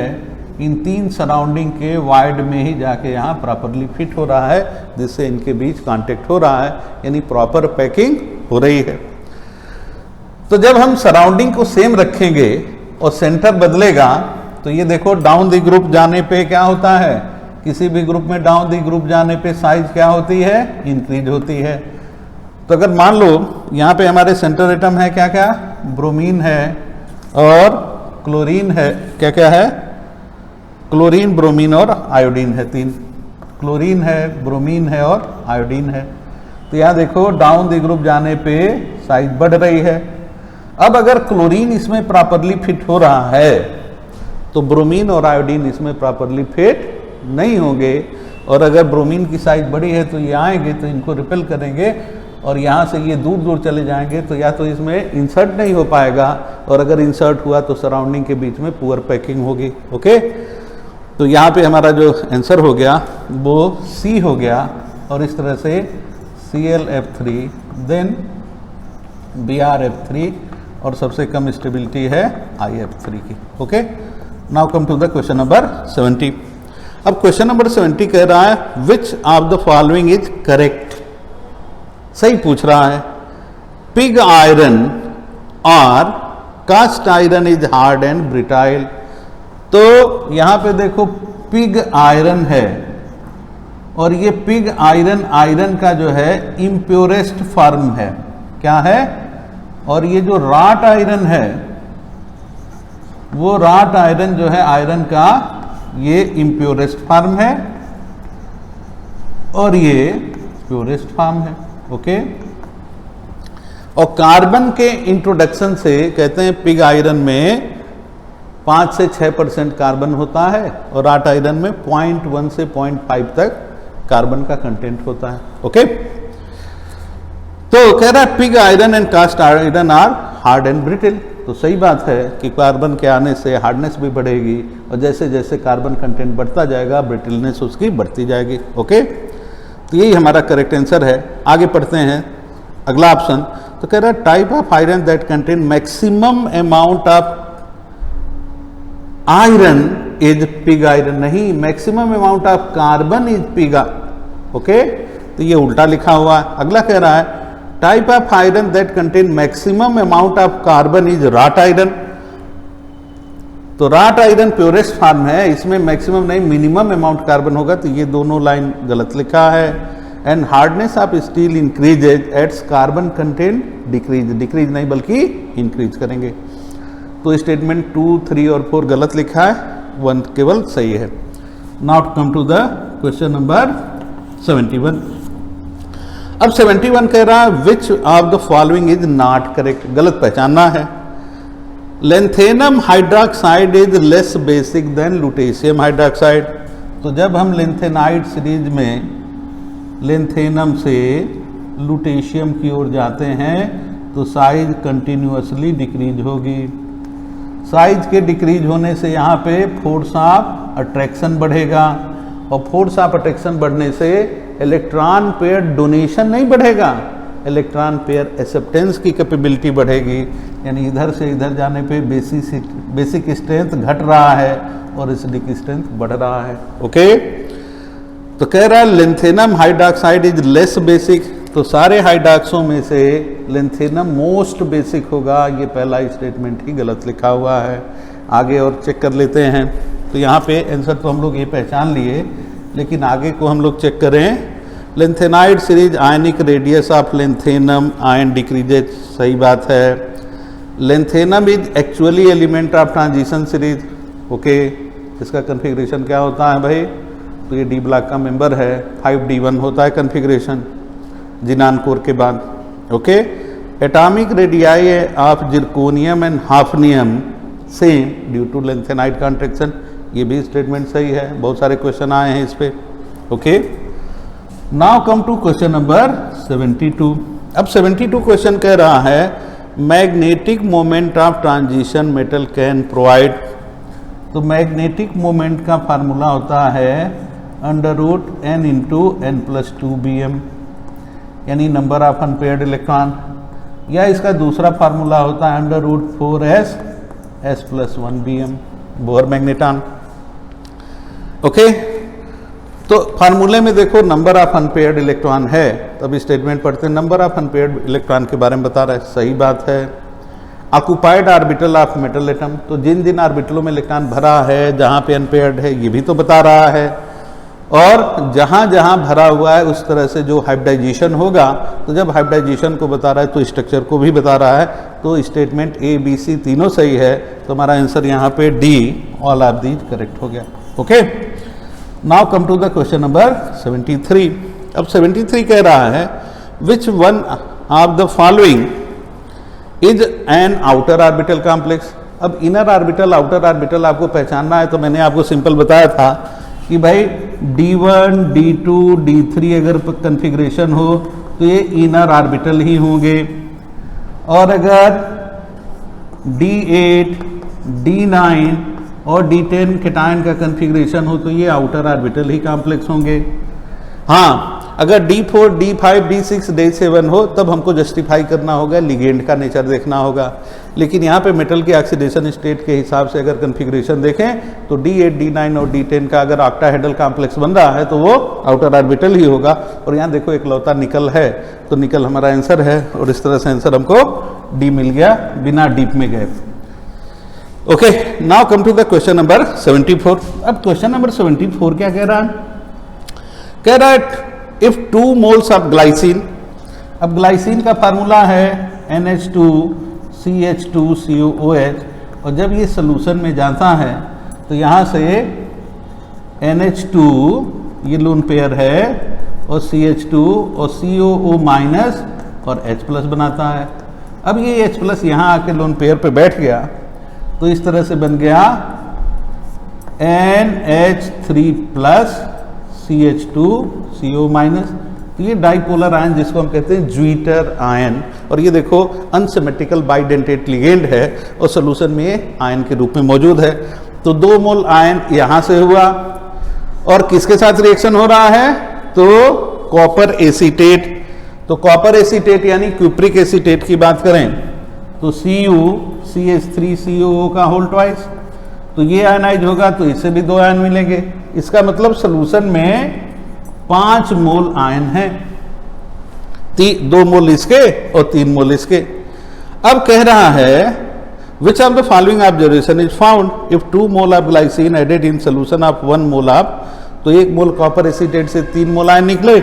इन 3 सराउंडिंग के वाइड में ही जाके यहाँ प्रॉपरली फिट हो रहा है, जिससे इनके बीच कांटेक्ट हो रहा है, यानी प्रॉपर पैकिंग हो रही है। तो जब हम सराउंडिंग को सेम रखेंगे और सेंटर बदलेगा तो ये देखो डाउन द ग्रुप जाने पे क्या होता है, किसी भी ग्रुप में डाउन द ग्रुप जाने पे साइज क्या होती है, इंक्रीज होती है। तो अगर मान लो यहाँ पे हमारे सेंटर एटम है क्या क्या, ब्रोमीन है और क्लोरीन है, क्या क्या है, क्लोरीन, ब्रोमीन और आयोडीन है, 3 क्लोरीन है, ब्रोमीन है और आयोडीन है। तो यहाँ देखो डाउन द ग्रुप जाने पे साइज बढ़ रही है। अब अगर क्लोरीन इसमें प्रॉपरली फिट हो रहा है तो ब्रोमीन और आयोडीन इसमें प्रॉपरली फिट नहीं होंगे, और अगर ब्रोमीन की साइज बड़ी है तो ये आएंगे तो इनको रिपेल करेंगे और यहाँ से ये दूर दूर चले जाएंगे, तो या तो इसमें इंसर्ट नहीं हो पाएगा और अगर इंसर्ट हुआ तो सराउंडिंग के बीच में पुअर पैकिंग होगी। ओके, तो यहाँ पे हमारा जो आंसर हो गया वो सी हो गया और इस तरह से ClF3 देन BrF3 और सबसे कम स्टेबिलिटी है IF3 की। Okay, now come to the question number 70। अब क्वेश्चन नंबर 70 कह रहा है which of the following is correct, सही पूछ रहा है। पिग आयरन और cast iron is hard and brittle. तो यहां पे देखो पिग आयरन है और ये पिग आयरन आयरन का जो है इम्प्योरेस्ट फॉर्म है, क्या है, और ये जो राट आयरन है वो राट आयरन जो है आयरन का ये इम्प्योरेस्ट फॉर्म है और ये प्योरेस्ट फॉर्म है। ओके, और कार्बन के इंट्रोडक्शन से कहते हैं पिग आयरन में 5 से 6% कार्बन होता है और राट आयरन में 0.1 से 0.5 तक कार्बन का कंटेंट होता है। ओके, तो कह रहा है pig iron and cast iron are hard and brittle. तो सही बात है कि कार्बन के आने से हार्डनेस भी बढ़ेगी और जैसे जैसे कार्बन कंटेंट बढ़ता जाएगा ब्रिटिलनेस उसकी बढ़ती जाएगी। ओके, तो यही हमारा करेक्ट आंसर है। आगे पढ़ते हैं अगला ऑप्शन। तो कह रहा है type of iron that contain maximum amount of iron is pig iron, नहीं, maximum amount of carbon is pig. Okay, तो ये उल्टा लिखा हुआ है। अगला कह रहा है type of iron that contain maximum amount of carbon is rot iron. तो राट आयरन प्योरेस्ट फॉर्म है, इसमें मैक्सिमम नहीं मिनिमम अमाउंट कार्बन होगा, तो ये दोनों लाइन गलत लिखा है। And hardness of steel increases as carbon content decrease, decrease नहीं बल्कि इंक्रीज करेंगे। तो स्टेटमेंट 2, 3 और 4 गलत लिखा है, 1 केवल सही है। Now come to the question number 71। अब 71 कह रहा है which of the following is not correct, गलत पहचानना है। Lanthanum hydroxide is less basic than lutetium hydroxide. तो जब हम लेंथेनाइड सीरीज में लेंथेनम से लुटेशियम की ओर जाते हैं तो साइज कंटिन्यूअसली डिक्रीज होगी। साइज के डिक्रीज होने से यहाँ पे फोर्स ऑफ अट्रैक्शन बढ़ेगा और फोर्स ऑफ अट्रैक्शन बढ़ने से इलेक्ट्रॉन पेयर डोनेशन नहीं बढ़ेगा, इलेक्ट्रॉन पेयर एक्सेप्टेंस की कैपेबिलिटी बढ़ेगी। यानी इधर से इधर जाने पे बेसिक स्ट्रेंथ घट रहा है और एसिडिक स्ट्रेंथ बढ़ रहा है। ओके, तो कह रहा है lanthanum hydroxide is less basic. तो सारे हाइड्रोक्सों में से लेंथेनम मोस्ट बेसिक होगा, ये पहला स्टेटमेंट ही गलत लिखा हुआ है। आगे और चेक कर लेते हैं। तो यहाँ पे आंसर तो हम लोग ये पहचान लिए, लेकिन आगे को हम लोग चेक करें। Lanthanide series ionic radius of lanthanum ion decreases, सही बात है। Lanthanum is actually element of transition series, okay. इसका कन्फिग्रेशन क्या होता है भाई? तो ये डी ब्लॉक का मेंबर है, 5D1 होता है कन्फिग्रेशन जिनान कोर के बाद, okay. Atomic radii of zirconium and hafnium same due to lanthanide contraction, ये भी स्टेटमेंट सही है, बहुत सारे क्वेश्चन आए हैं इस पे, okay. Now come to question number 72। अब 72 क्वेश्चन कह रहा है magnetic moment of transition metal can provide. तो मैग्नेटिक मोमेंट का फार्मूला होता है √n × n+2bm, यानी नंबर ऑफ अनपेयर्ड इलेक्ट्रॉन, या इसका दूसरा फार्मूला होता है √4s s+1bm, Bohr magneton, okay. तो फार्मूले में देखो नंबर ऑफ अनपेयर्ड इलेक्ट्रॉन है, तब स्टेटमेंट पढ़ते हैं नंबर ऑफ अनपेयर्ड इलेक्ट्रॉन के बारे में बता रहा है, सही बात है। Occupied orbital of metal atom, तो जिन जिन ऑर्बिटलों में इलेक्ट्रॉन भरा है, जहाँ पे अनपेयर्ड है, ये भी तो बता रहा है। और जहाँ जहाँ भरा हुआ है उस तरह से जो हाइब्रिडाइजेशन होगा, तो जब हाइब्रिडाइजेशन को बता रहा है तो स्ट्रक्चर को भी बता रहा है। तो स्टेटमेंट ए बी सी तीनों सही है, तो हमारा आंसर यहाँ पे D, all of these correct हो गया, okay. Now come to the question number 73। अब 73 कह रहा है which one of the following is an outer orbital complex. अब इनर ऑर्बिटल आउटर ऑर्बिटल आपको पहचानना है, तो मैंने आपको सिंपल बताया था कि भाई D1 D2 D3 अगर कन्फिग्रेशन हो तो ये इनर ऑर्बिटल ही होंगे, और अगर D8 D9 और D10 केटायन का कन्फिग्रेशन हो तो ये आउटर ऑर्बिटल ही कॉम्प्लेक्स होंगे। हाँ, अगर D4 D5 D6 D7 हो तब हमको जस्टिफाई करना होगा, लिगेंड का नेचर देखना होगा। लेकिन यहाँ पे मेटल के ऑक्सीडेशन स्टेट के हिसाब से अगर कन्फिग्रेशन देखें तो D8 D9 और D10 का अगर ऑक्टाहेड्रल कॉम्प्लेक्स बन रहा है तो वो आउटर ऑर्बिटल ही होगा। और यहाँ देखो इकलौता निकल है, तो निकल हमारा आंसर है, और इस तरह से आंसर हमको डी मिल गया बिना डीप में गए, okay. Now come to the question number 74। अब क्वेश्चन नंबर 74 क्या कह रहा है? कह रहा है इफ 2 मोल्स ऑफ ग्लाइसिन, अब ग्लाइसिन का फार्मूला है NH2CH2COOH, और जब ये सोल्यूशन में जाता है तो यहाँ से NH2 ये लोन पेयर है और CH2 और COO माइनस और H+ बनाता है। अब ये H+ यहाँ आके लोन पेयर पे बैठ गया तो इस तरह से बन गया NH3+ CH2 CO माइनस। तो ये डाइपोलर आयन जिसको हम कहते हैं ज्वीटर आयन, और ये देखो अनसिमेट्रिकल बाइडेंटेट लिगेंड है और सोल्यूशन में आयन के रूप में मौजूद है। तो 2 मोल आयन यहाँ से हुआ, और किसके साथ रिएक्शन हो रहा है? तो कॉपर एसीटेट। तो कॉपर एसीटेट यानी क्यूप्रिक एसीटेट की बात करें तो CuCH3COO का होल ट्वाइस, तो ये आयनाइज होगा तो इससे भी 2 आयन मिलेंगे। इसका मतलब सोल्यूशन में 5 मोल आयन हैं, 2 मोल इसके और 3 मोल इसके। अब कह रहा है which of the following observation is found if 2 mole of glycine added in solution of 1 mole of, तो 1 मोल कॉपर एसीटेट से 3 मोल आयन निकले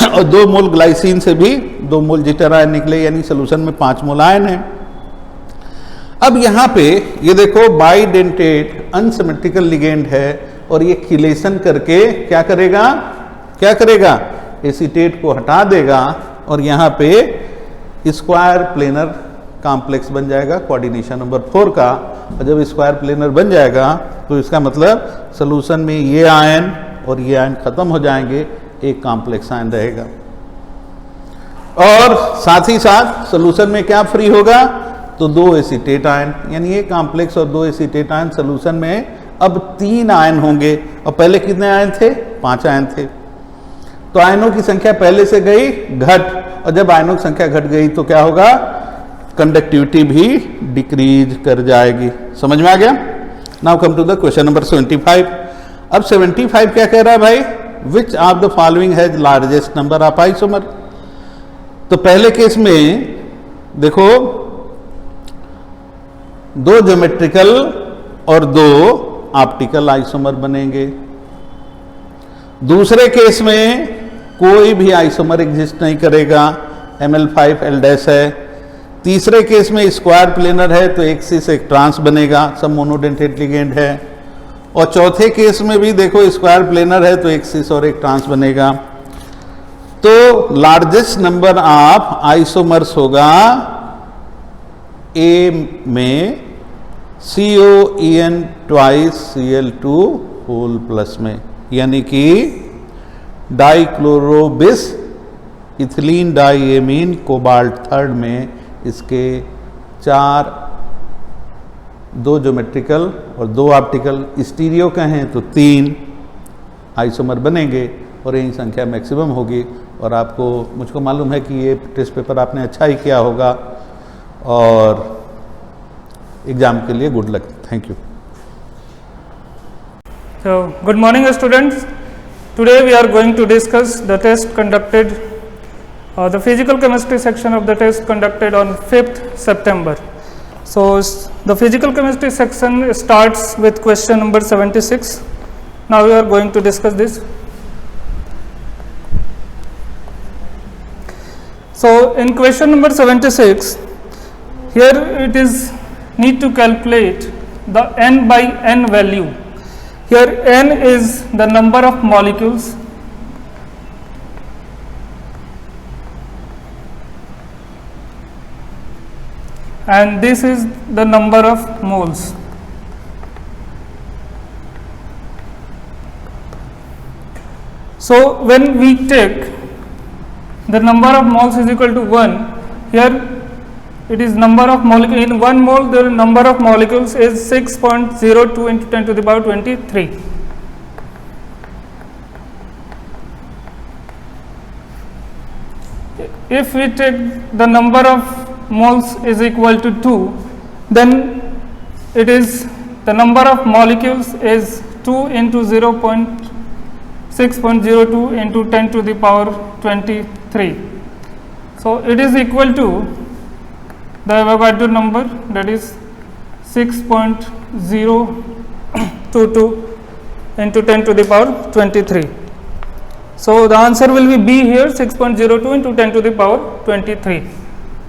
और 2 मोल ग्लाइसिन से भी 2 मोल जिटर आयन निकले, यानी सोल्यूशन में 5 मोल आयन है। अब यहाँ पे ये देखो बाइडेंटेट अनसिमेट्रिकल लिगेंड है, और ये किलेशन करके क्या करेगा? एसीटेट को हटा देगा और यहाँ पे स्क्वायर प्लेनर कॉम्प्लेक्स बन जाएगा कोऑर्डिनेशन नंबर 4 का। और जब स्क्वायर प्लेनर बन जाएगा तो इसका मतलब सोल्यूशन में ये आयन और ये आयन खत्म हो जाएंगे, एक कॉम्प्लेक्स आयन रहेगा। और साथ ही साथ सोल्यूशन में क्या फ्री होगा? तो 2 एसीटेट आयन, यानी ये कॉम्प्लेक्स और 2 एसीटेट आयन सोल्यूशन में अब 3 आयन होंगे, और पहले कितने आयन थे? 5 आयन थे। तो आयनों की संख्या पहले से गई घट, और जब आयनों की संख्या घट गई तो क्या होगा? कंडक्टिविटी भी डिक्रीज कर जाएगी। समझ में आ गया? Now come to the question number 75। अब 75 क्या कह रहा है भाई? Which of the following has largest number of isomer. तो पहले केस में देखो 2 ज्योमेट्रिकल और 2 ऑप्टिकल आइसोमर बनेंगे। दूसरे केस में कोई भी आइसोमर एग्जिस्ट नहीं करेगा, Ml5L' है। तीसरे केस में स्क्वायर प्लेनर है तो एक सिस एक ट्रांस बनेगा, सब मोनोडेंटेट लिगेंड है। और चौथे केस में भी देखो स्क्वायर प्लेनर है तो एक सिस और एक ट्रांस बनेगा। तो लार्जेस्ट नंबर ऑफ आइसोमर्स होगा ए में COEN twice Cl2 whole plus में, यानी कि डाइक्लोरोबिस इथिलीन डाइएमीन कोबाल्ट थर्ड में इसके 4 2 ज्योमेट्रिकल और 2 ऑप्टिकल, स्टीरियो कहें तो 3 आइसोमर बनेंगे और यही संख्या मैक्सिमम होगी। और आपको मुझको मालूम है कि ये टेस्ट पेपर आपने अच्छा ही किया होगा और एग्जाम के लिए good luck. Thank you. So, good morning students. Today we are going to discuss the test conducted, the physical chemistry section of the test conducted on 5th September. So, the physical chemistry section starts with question number 76. Now we are going to discuss this. So, in question number 76, here it is need to calculate the n by n value. Here n is the number of molecules and this is the number of moles. So when we take the number of moles is equal to 1, here it is number of molecules in 1 mole, the number of molecules is 6.02 into 10 to the power 23. If we take the number of moles is equal to 2, then it is the number of molecules is 2 into 0.6.02 into 10 to the power 23. So it is equal to the Avogadro number, that is 6.022 into 10 to the power 23. So the answer will be B here, 6.02 into 10 to the power 23,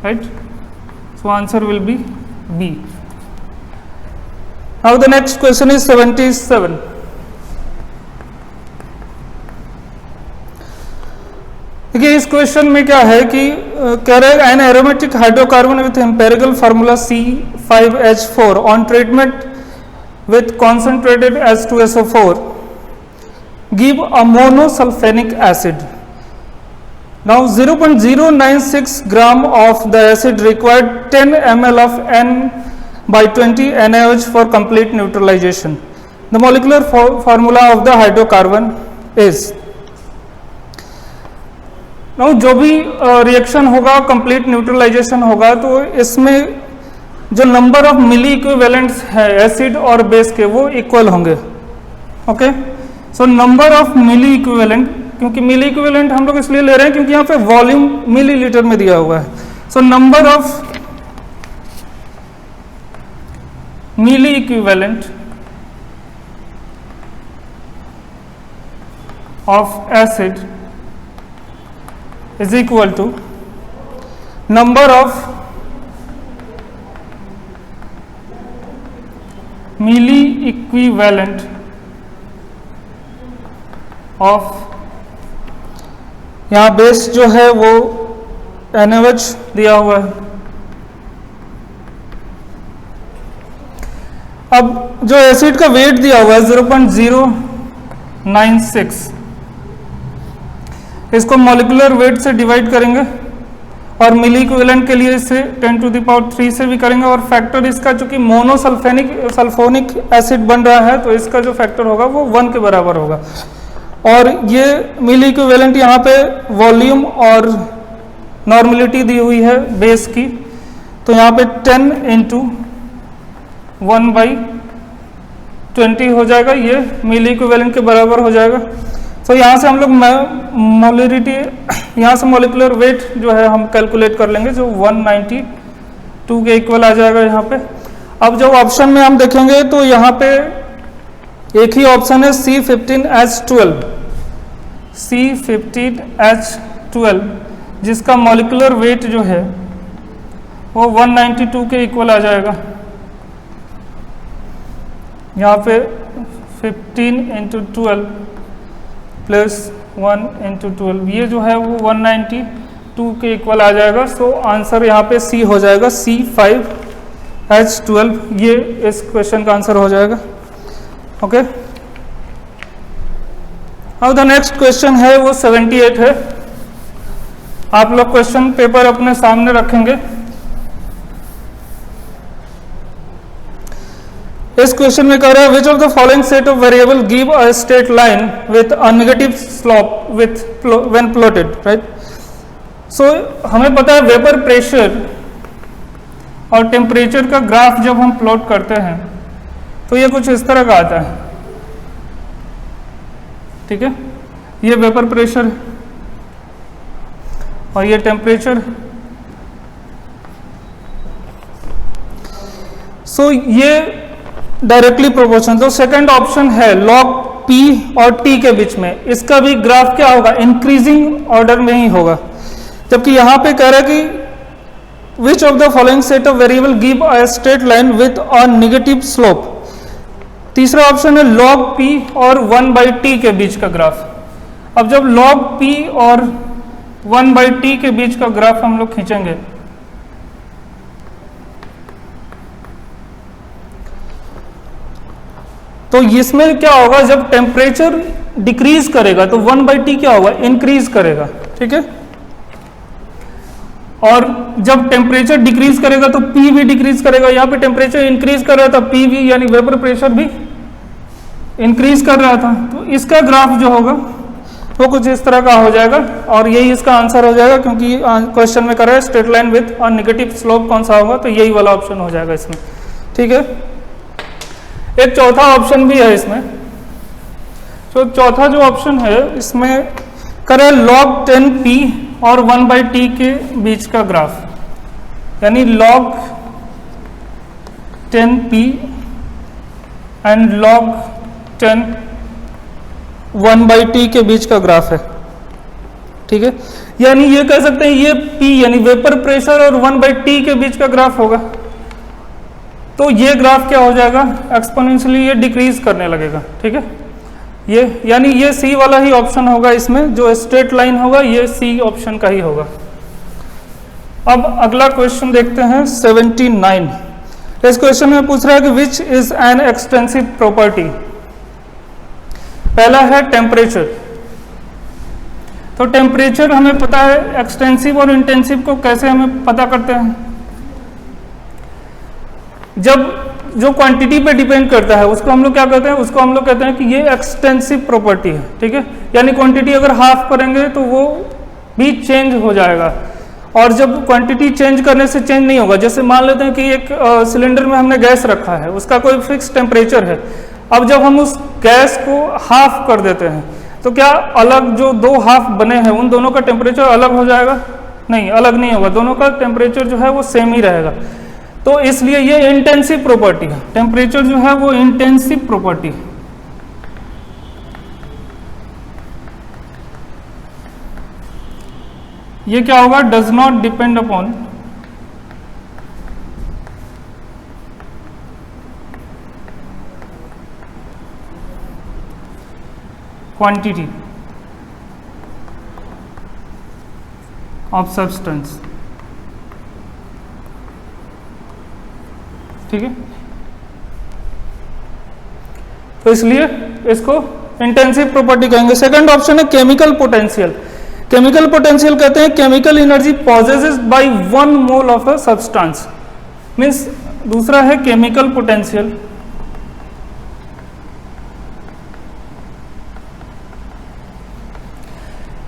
right? So answer will be B. Now the next question is 77. देखिए इस question में क्या है कि कह रहे हैं an aromatic hydrocarbon with empirical formula C5H4 on treatment with concentrated H2SO4 give a monosulfonic acid. Now 0.096 gram of the acid required 10 ml of N by 20 NaOH for complete neutralization. The molecular formula of the hydrocarbon is. Now जो भी reaction होगा complete neutralisation होगा तो इसमें जो number of milli equivalents है acid और base के वो इक्वल होंगे। Okay, so number of milli equivalent, क्योंकि मिली इक्विवेलेंट हम लोग इसलिए ले रहे हैं क्योंकि यहाँ पे वॉल्यूम मिलीलीटर में दिया हुआ है। So number of milli equivalent of acid is equal to number of milli equivalent of, यहाँ बेस जो है वो NaOH दिया हुआ है। अब जो एसिड का वेट दिया हुआ है 0.096, इसको मॉलिक्यूलर वेट से डिवाइड करेंगे और मिली इक्विवेलेंट के लिए इसे 10 टू द पावर 3 से भी करेंगे और फैक्टर इसका चूंकि मोनोसल्फोनिक एसिड बन रहा है तो इसका जो फैक्टर होगा वो 1 के बराबर होगा। और ये मिली इक्विवेलेंट यहाँ पे वॉल्यूम और नॉर्मलिटी दी हुई है बेस की, तो यहाँ पे 10 इंटू 1/20 हो जाएगा, ये मिली इक्विवेलेंट के बराबर हो जाएगा। तो यहाँ से हम लोग मोलरिटी, यहाँ से मॉलिक्यूलर वेट जो है हम कैलकुलेट कर लेंगे जो 192 के इक्वल आ जाएगा यहाँ पे। अब जब ऑप्शन में हम देखेंगे तो यहाँ पे एक ही ऑप्शन है C15H12, C15H12 जिसका मॉलिक्यूलर वेट जो है वो 192 के इक्वल आ जाएगा। यहाँ पे 15 × 12 प्लस 1 × 12 ये जो है वो 192 के इक्वल आ जाएगा। सो आंसर यहाँ पे सी हो जाएगा, C5H12 ये इस क्वेश्चन का आंसर हो जाएगा। ओके, अब द नेक्स्ट क्वेश्चन है वो 78 है। आप लोग क्वेश्चन पेपर अपने सामने रखेंगे। इस क्वेश्चन में कह रहा है which of the following set of variable give a straight line with a negative slope with when plotted, right. So हमें पता है वेपर प्रेशर और टेम्परेचर का ग्राफ जब हम प्लॉट करते हैं तो ये कुछ इस तरह का आता है, ठीक है। ये वेपर प्रेशर और ये टेम्परेचर। सो ये डायरेक्टली प्रोपोर्शनल। तो सेकंड ऑप्शन है लॉग पी और टी के बीच में, इसका भी ग्राफ क्या होगा, इंक्रीजिंग ऑर्डर में ही होगा। जबकि यहां पे कह रहा है कि विच of the following set of variable give a straight line with a negative slope. तीसरा ऑप्शन है log p और 1/t के बीच का ग्राफ। अब जब log p और 1/t के बीच का ग्राफ हम लोग खींचेंगे तो इसमें क्या होगा, जब टेम्परेचर डिक्रीज करेगा तो 1/t क्या होगा, इंक्रीज करेगा, ठीक है। और जब टेम्परेचर डिक्रीज करेगा तो P भी डिक्रीज करेगा। यहाँ पे टेम्परेचर इंक्रीज कर रहा था, P भी यानी वेपर प्रेशर भी इंक्रीज कर रहा था। तो इसका ग्राफ जो होगा वो कुछ इस तरह का हो जाएगा और यही इसका आंसर हो जाएगा, क्योंकि क्वेश्चन में कर रहा है स्ट्रेट लाइन विथ और नेगेटिव स्लोप कौन सा होगा, तो यही वाला ऑप्शन हो जाएगा इसमें, ठीक है। एक चौथा ऑप्शन भी है इसमें। तो चौथा जो ऑप्शन है इसमें कर रहा है log 10p और 1/t के बीच का ग्राफ, यानी log 10p and log 10 1/t के बीच का ग्राफ है, ठीक है। यानी ये कह सकते हैं ये p यानी वेपर प्रेशर और 1/t के बीच का ग्राफ होगा। तो ये ग्राफ क्या हो जाएगा, एक्सपोनेंशियली ये डिक्रीज करने लगेगा, ठीक है। ये यानी ये सी वाला ही ऑप्शन होगा इसमें, जो स्ट्रेट लाइन होगा ये सी ऑप्शन का ही होगा। अब अगला क्वेश्चन देखते हैं 79। इस क्वेश्चन में पूछ रहा है कि which is an extensive property. पहला है टेम्परेचर। तो टेम्परेचर हमें पता है, एक्सटेंसिव और इंटेंसिव को कैसे हमें पता करते हैं, जब जो क्वांटिटी पे डिपेंड करता है उसको हम लोग क्या कहते हैं, उसको हम लोग कहते हैं कि ये एक्सटेंसिव प्रॉपर्टी है, ठीक है। यानी क्वांटिटी अगर हाफ करेंगे तो वो भी चेंज हो जाएगा, और जब क्वांटिटी चेंज करने से चेंज नहीं होगा, जैसे मान लेते हैं कि एक सिलेंडर में हमने गैस रखा है, उसका कोई फिक्स टेम्परेचर है। अब जब हम उस गैस को हाफ कर देते हैं तो क्या अलग जो दो हाफ बने हैं उन दोनों का टेम्परेचर अलग हो जाएगा, नहीं, अलग नहीं होगा, दोनों का टेम्परेचर जो है वो सेम ही रहेगा। तो इसलिए ये इंटेंसिव प्रॉपर्टी है, टेम्परेचर जो है वो इंटेंसिव प्रॉपर्टी है। ये क्या होगा, does not depend upon quantity of substance, ठीक है। तो इसलिए इसको इंटेंसिव प्रॉपर्टी कहेंगे। सेकंड ऑप्शन है केमिकल पोटेंशियल। केमिकल पोटेंशियल कहते हैं chemical energy possesses by 1 mole of a substance, means दूसरा है केमिकल पोटेंशियल।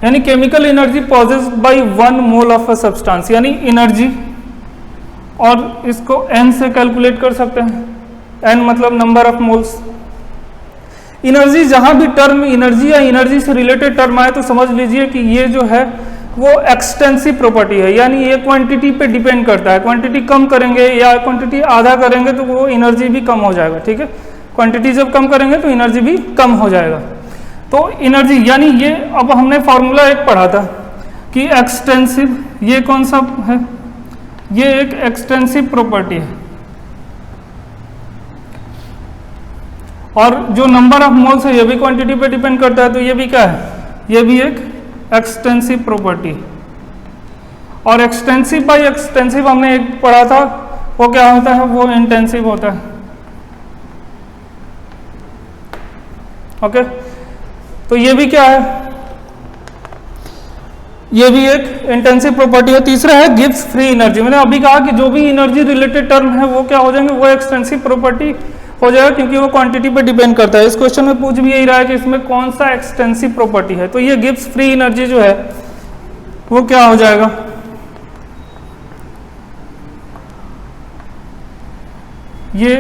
यानी chemical energy possess by 1 mole of a substance, यानी एनर्जी, और इसको n से कैलकुलेट कर सकते हैं, n मतलब नंबर ऑफ मोल्स। एनर्जी, जहां भी टर्म एनर्जी या एनर्जी से रिलेटेड टर्म आए तो समझ लीजिए कि ये जो है वो एक्सटेंसिव प्रॉपर्टी है, यानी ये क्वांटिटी पे डिपेंड करता है। क्वांटिटी कम करेंगे या क्वांटिटी आधा करेंगे तो वो एनर्जी भी कम हो जाएगा, ठीक है। क्वांटिटी जब कम करेंगे तो एनर्जी भी कम हो जाएगा। तो एनर्जी यानी ये, अब हमने फॉर्मूला एक पढ़ा था कि एक्सटेंसिव, ये कौन सा है, ये एक एक्सटेंसिव प्रॉपर्टी है। और जो नंबर ऑफ मोल्स है ये भी क्वांटिटी पे डिपेंड करता है, तो ये भी क्या है, ये भी एक एक्सटेंसिव प्रॉपर्टी। और एक्सटेंसिव बाय एक्सटेंसिव हमने एक पढ़ा था, वो क्या होता है, वो इंटेंसिव होता है। ओके, तो ये भी क्या है, ये भी एक इंटेंसिव प्रॉपर्टी है। तीसरा है गिब्स फ्री एनर्जी। मैंने अभी कहा कि जो भी एनर्जी रिलेटेड टर्म है वो क्या हो जाएंगे, वो एक्सटेंसिव प्रॉपर्टी हो जाएगा, क्योंकि वो क्वांटिटी पे डिपेंड करता है। इस क्वेश्चन में पूछ भी यही रहा है कि इसमें कौन सा एक्सटेंसिव प्रॉपर्टी है, तो ये गिब्स फ्री एनर्जी जो है वो क्या हो जाएगा, ये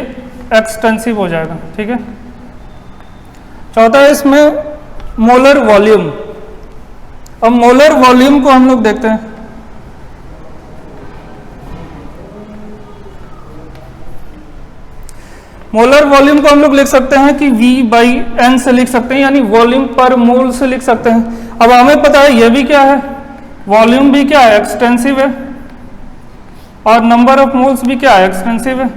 एक्सटेंसिव हो जाएगा, ठीक है। चौथा है इसमें मोलर वॉल्यूम। अब मोलर वॉल्यूम को हम लोग देखते हैं। मोलर वॉल्यूम को हम लोग लिख सकते हैं कि V/N से लिख सकते हैं, यानी वॉल्यूम पर मोल से लिख सकते हैं। अब हमें पता है ये भी क्या है, वॉल्यूम भी क्या है, एक्सटेंसिव है, और नंबर ऑफ मोल्स भी क्या है, एक्सटेंसिव है।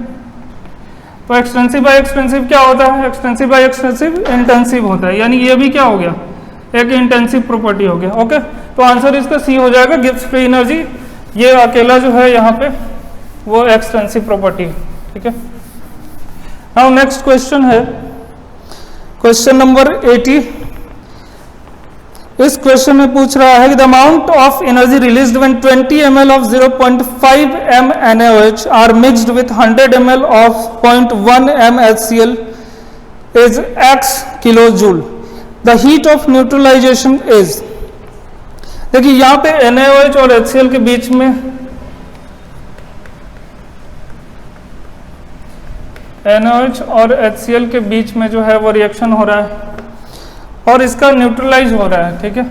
तो एक्सटेंसिव बाय एक्सटेंसिव क्या होता है, एक्सटेंसिव बाय एक्सटेंसिव इंटेंसिव होता है, यानी ये भी क्या हो गया, एक इंटेंसिव प्रॉपर्टी हो गया। ओके, तो आंसर इसका सी हो जाएगा, गिब्स फ्री एनर्जी। ये अकेला जो है यहाँ पे वो एक्सटेंसिव प्रॉपर्टी है, ठीक है। नाउ नेक्स्ट क्वेश्चन है क्वेश्चन नंबर 80। इस क्वेश्चन में पूछ रहा है कि the amount of energy released when 20 ml of 0.5 m NaOH are mixed with 100 ml of 0.1 m HCl is x kilojoule. The heat of neutralization is, देखिए यहाँ पे NaOH और HCl के बीच में NaOH और HCl के बीच में जो है वो रिएक्शन हो रहा है और इसका न्यूट्रलाइज हो रहा है, ठीक है।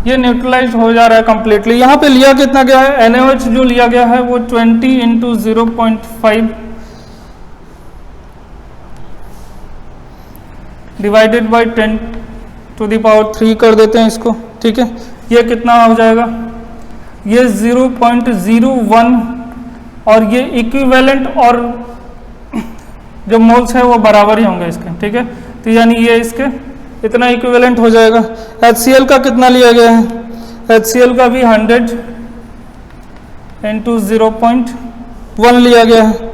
ये न्यूट्रलाइज हो जा रहा है कंप्लीटली। यहाँ पे लिया कितना गया है, NaOH जो लिया गया है वो 20 × 0.5 डिवाइडेड बाई 10⁻³ कर देते हैं इसको, ठीक है। ये कितना हो जाएगा, ये 0.01 और ये इक्विवेलेंट और जो मोल्स है वो बराबर ही होंगे इसके, ठीक है। तो यानी ये इसके इतना इक्विवेलेंट हो जाएगा। HCl का कितना लिया गया है, HCl का भी 100 × 0.1 लिया गया है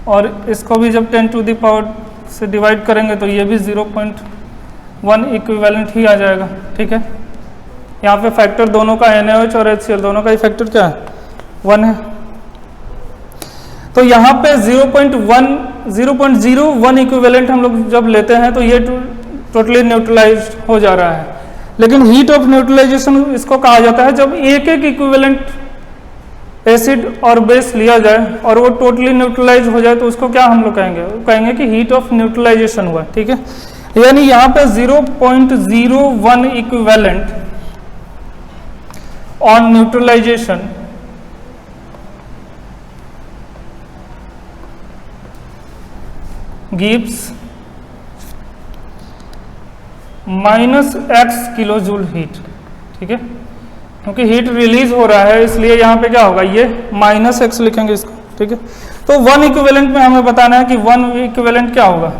और इसको भी जब 10⁻³ से डिवाइड करेंगे तो ये भी 0.1 इक्विवेलेंट ही आ जाएगा, ठीक है। यहाँ पे फैक्टर दोनों का NaOH और HCl दोनों का ही फैक्टर क्या है, 1 है। तो यहाँ पे 0.01 इक्विवेलेंट हम लोग जब लेते हैं तो ये टोटली न्यूट्रलाइज्ड हो जा रहा है। लेकिन हीट ऑफ न्यूट्रलाइजेशन इसको कहा जाता है जब एक एक इक्विवेलेंट एसिड और बेस लिया जाए और वो टोटली न्यूट्रलाइज हो जाए तो उसको क्या हम लोग कहेंगे, कहेंगे कि हीट ऑफ न्यूट्रलाइजेशन हुआ, ठीक है। यानी यहाँ पे 0.01 equivalent on neutralisation gives -x kilojoule heat, ठीक है। क्योंकि हीट रिलीज हो रहा है इसलिए यहाँ पे क्या होगा, ये -x लिखेंगे इसको, ठीक है। तो 1 इक्विवेलेंट में हमें बताना है कि 1 इक्विवेलेंट क्या होगा,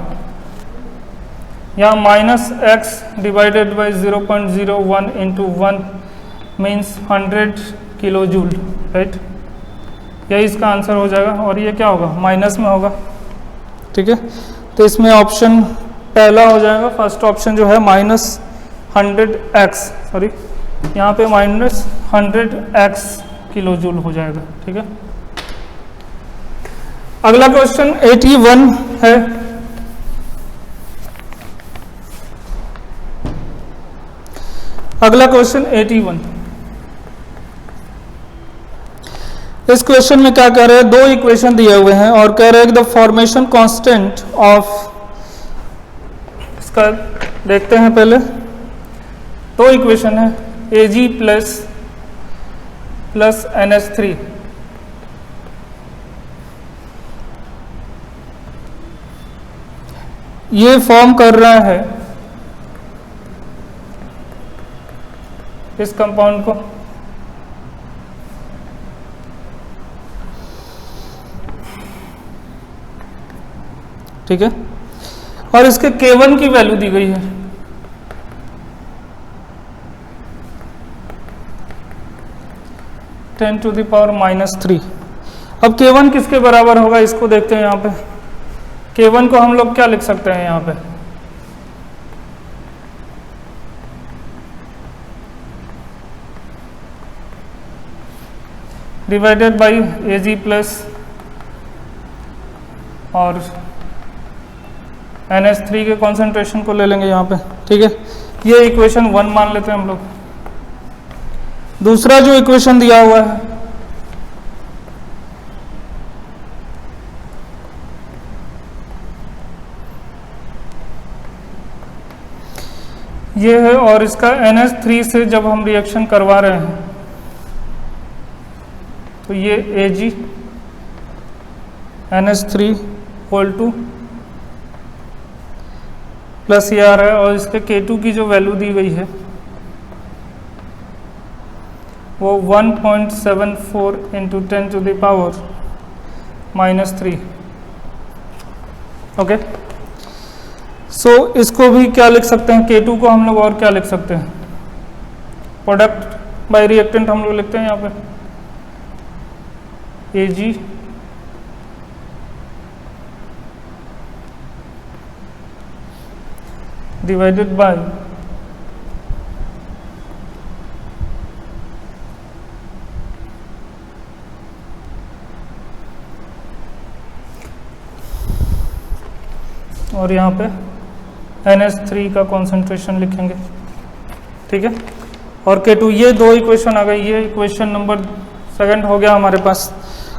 यहाँ -x divided by 0.01 × 1 means 100 kilojoule, right. यही इसका आंसर हो जाएगा और ये क्या होगा, माइनस में होगा, ठीक है। तो इसमें ऑप्शन पहला हो जाएगा, फर्स्ट ऑप्शन जो है -100x, सॉरी यहाँ पे -100x किलोजूल हो जाएगा, ठीक है। अगला क्वेश्चन 81 है। अगला क्वेश्चन 81। इस क्वेश्चन में क्या कह रहे हैं, 2 इक्वेशन दिए हुए हैं और कह रहे हैं कि द फॉर्मेशन कांस्टेंट ऑफ, इसका देखते हैं पहले। दो इक्वेशन है Ag प्लस NH3, ये फॉर्म कर रहा है इस कंपाउंड को, ठीक है, और इसके K1 की वैल्यू दी गई है 10⁻³ अब K1 किसके बराबर होगा इसको देखते हैं। यहाँ पे K1 को हम लोग क्या लिख सकते हैं यहाँ पे, डिवाइडेड बाई Ag प्लस और NH3 के कॉन्सेंट्रेशन को ले लेंगे यहाँ पे, ठीक है। ये इक्वेशन 1 मान लेते हैं हम लोग। दूसरा जो इक्वेशन दिया हुआ है ये है, और इसका NH3 से जब हम रिएक्शन करवा रहे हैं तो ये Ag NH3 equal two plus ये आ रहा है, और इसके K2 की जो वैल्यू दी गई है वो 1.74 × 10⁻³ ओके। सो इसको भी क्या लिख सकते हैं, K2 को हम लोग और क्या लिख सकते हैं, प्रोडक्ट बाय रिएक्टेंट हम लोग लिखते हैं यहाँ पे Ag डिवाइडेड बाय और यहाँ पे NH3 का कॉन्सेंट्रेशन लिखेंगे, ठीक है, और K2। ये दो इक्वेशन आ गई, ये इक्वेशन नंबर 2 हो गया हमारे पास।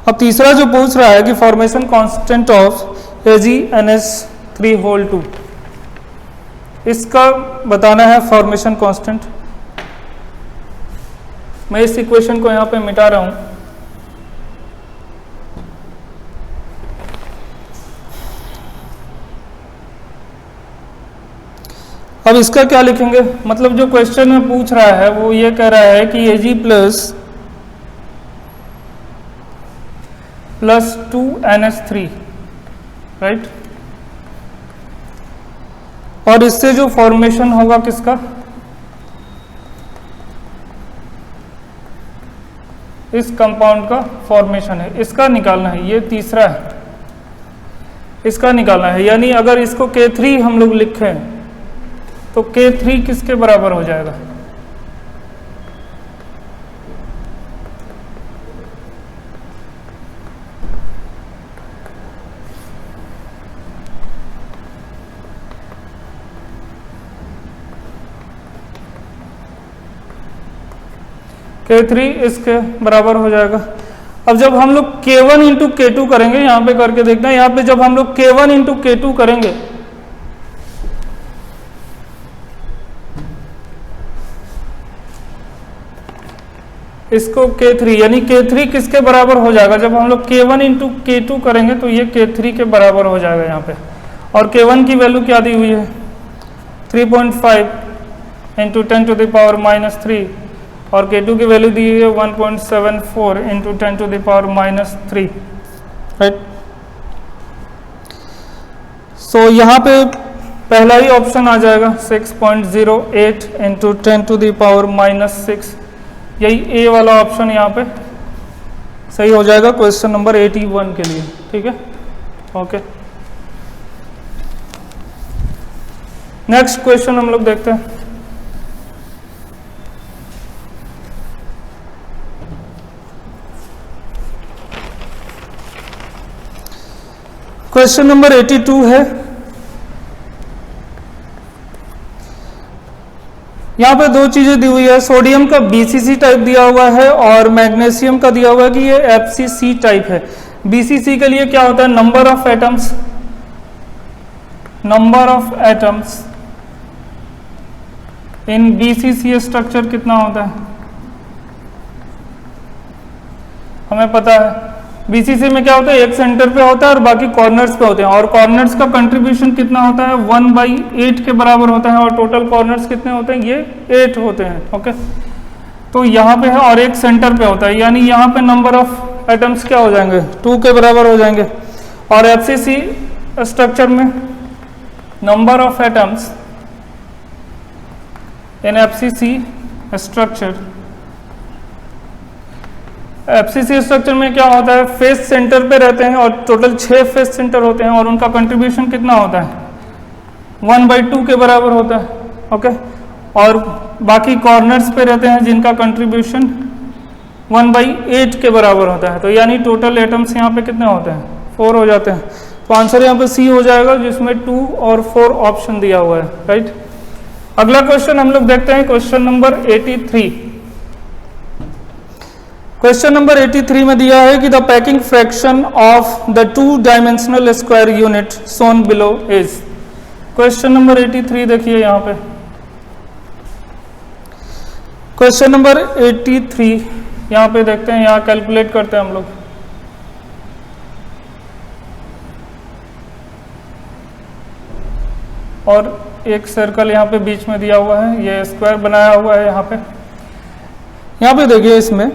अब तीसरा जो पूछ रहा है कि formation constant of AgNH3 whole 2, इसका बताना है फॉर्मेशन कांस्टेंट। मैं इस इक्वेशन को यहाँ पे मिटा रहा हूँ। अब इसका क्या लिखेंगे, मतलब जो क्वेश्चन में पूछ रहा है वो ये कह रहा है कि Ag प्लस 2NH3 राइट, और इससे जो फॉर्मेशन होगा किसका, इस कंपाउंड का फॉर्मेशन है, इसका निकालना है। ये तीसरा है, इसका निकालना है। यानी अगर इसको K3 हम लोग लिखें तो K3 किसके बराबर हो जाएगा, K3 इसके बराबर हो जाएगा। अब जब हम लोग K1 इंटू K2 करेंगे, यहाँ पे करके देखना है, यहाँ पे जब हम लोग K1 इंटू K2 करेंगे इसको K3, यानी K3 किसके बराबर हो जाएगा, जब हम लोग K1 इंटू K2 करेंगे तो ये K3 के बराबर हो जाएगा यहाँ पे। और K1 की वैल्यू क्या दी हुई है 3.5 इंटू 10⁻³ और K2 की वैल्यू दी है 1.74 इंटू 10⁻³ राइट। सो यहाँ पे पहला ही ऑप्शन आ जाएगा 6.08 इंटू 10⁻⁻6, यही ए वाला ऑप्शन यहाँ पे सही हो जाएगा क्वेश्चन नंबर 81 के लिए, ठीक है ओके। नेक्स्ट क्वेश्चन हम लोग देखते हैं। क्वेश्चन नंबर 82 है। यहाँ पे दो चीजें दी हुई है, सोडियम का BCC टाइप दिया हुआ है और मैग्नीशियम का दिया हुआ है कि ये FCC टाइप है। BCC के लिए क्या होता है, number of atoms in BCCA structure कितना होता है? हमें पता है BCCA में क्या होता है, एक सेंटर पे होता है और बाकी कॉर्नर्स पे होते हैं, और कॉर्नर्स का कंट्रीब्यूशन कितना होता है, 1/8 के बराबर होता है, और टोटल कॉर्नर्स कितने होते हैं, ये 8 होते हैं। ओके, तो यहाँ पे है और एक सेंटर पे होता है, यानी यहाँ पे नंबर ऑफ एटम्स क्या हो जाएंगे, 2 के बराबर हो जाएंगे। और FCC स्ट्रक्चर में number of atoms in FCC structure में क्या होता है, फेस सेंटर पे रहते हैं और टोटल 6 फेस सेंटर होते हैं, और उनका कंट्रीब्यूशन कितना होता है, 1/2 के बराबर होता है। ओके, और बाकी कॉर्नर्स पे रहते हैं जिनका कंट्रीब्यूशन 1/8 के बराबर होता है। तो यानी टोटल एटम्स यहाँ पे कितने होते हैं, 4 हो जाते हैं। तो आंसर यहाँ पे C हो जाएगा, जिसमें 2 और 4 ऑप्शन दिया हुआ है। राइट, अगला क्वेश्चन हम लोग देखते हैं, क्वेश्चन नंबर 83। क्वेश्चन नंबर 83 में दिया है कि the packing fraction of the 2 dimensional square unit shown below is. Question number 83 देखिए यहाँ पे, क्वेश्चन नंबर 83 यहाँ पे देखते हैं, यहाँ कैलकुलेट करते हैं हम लोग। और एक सर्कल यहाँ पे बीच में दिया हुआ है, ये स्क्वायर बनाया हुआ है यहाँ पे देखिए, इसमें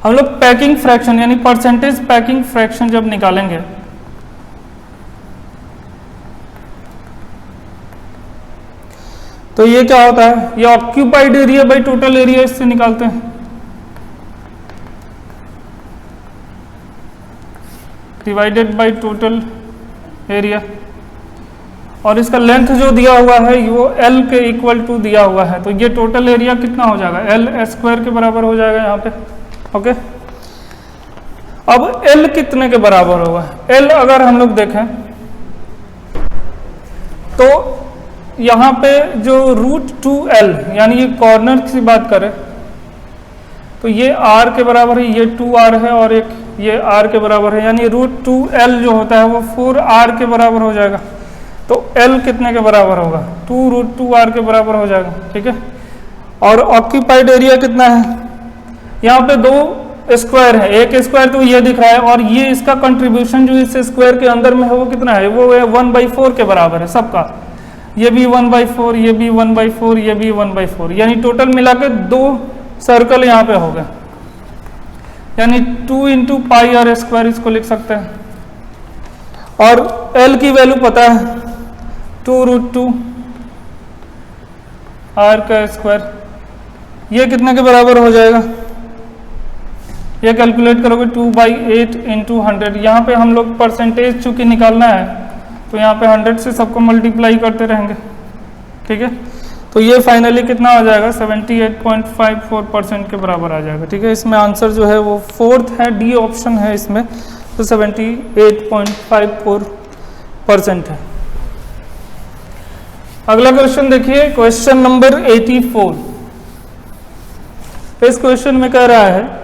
हम लोग पैकिंग फ्रैक्शन यानी परसेंटेज पैकिंग फ्रैक्शन जब निकालेंगे तो ये क्या होता है, ये occupied area by total area, इससे निकालते हैं। डिवाइडेड बाई टोटल एरिया, और इसका लेंथ जो दिया हुआ है वो L के इक्वल टू दिया हुआ है, तो ये टोटल एरिया कितना हो जाएगा, L स्क्वायर के बराबर हो जाएगा यहाँ पे। ओके, अब L कितने के बराबर होगा, L अगर हम लोग देखें तो यहाँ पे जो √2L यानी ये कॉर्नर की बात करें तो ये R के बराबर है, ये 2R है, और एक ये R के बराबर है, यानी √2L जो होता है वो 4R के बराबर हो जाएगा। तो L कितने के बराबर होगा, 2√2R के बराबर हो जाएगा। ठीक है, और ऑक्यूपाइड एरिया कितना है, यहाँ पे 2 स्क्वायर है, एक स्क्वायर तो ये दिख रहा है, और ये इसका कंट्रीब्यूशन जो इस स्क्वायर के अंदर में है वो कितना है, वो है 1/4 के बराबर है सबका, ये भी 1/4, ये भी 1/4, ये भी 1/4, यानी टोटल मिला के 2 सर्कल यहाँ पे हो गए, यानी 2 × πr² इसको लिख सकते हैं। और L की वैल्यू पता है 2√2 R का स्क्वायर, ये कितने के बराबर हो जाएगा, ये कैलकुलेट करोगे 2/8 × 100। यहाँ पे हम लोग परसेंटेज चूंकि निकालना है तो यहाँ पे 100 से सबको मल्टीप्लाई करते रहेंगे। ठीक है, तो ये फाइनली कितना आ जाएगा, 78.54% के बराबर आ जाएगा। ठीक है, इसमें आंसर जो है वो 4th है, D ऑप्शन है इसमें, तो 78.54% है। अगला क्वेश्चन देखिए, क्वेश्चन नंबर 84। इस क्वेश्चन में कह रहा है,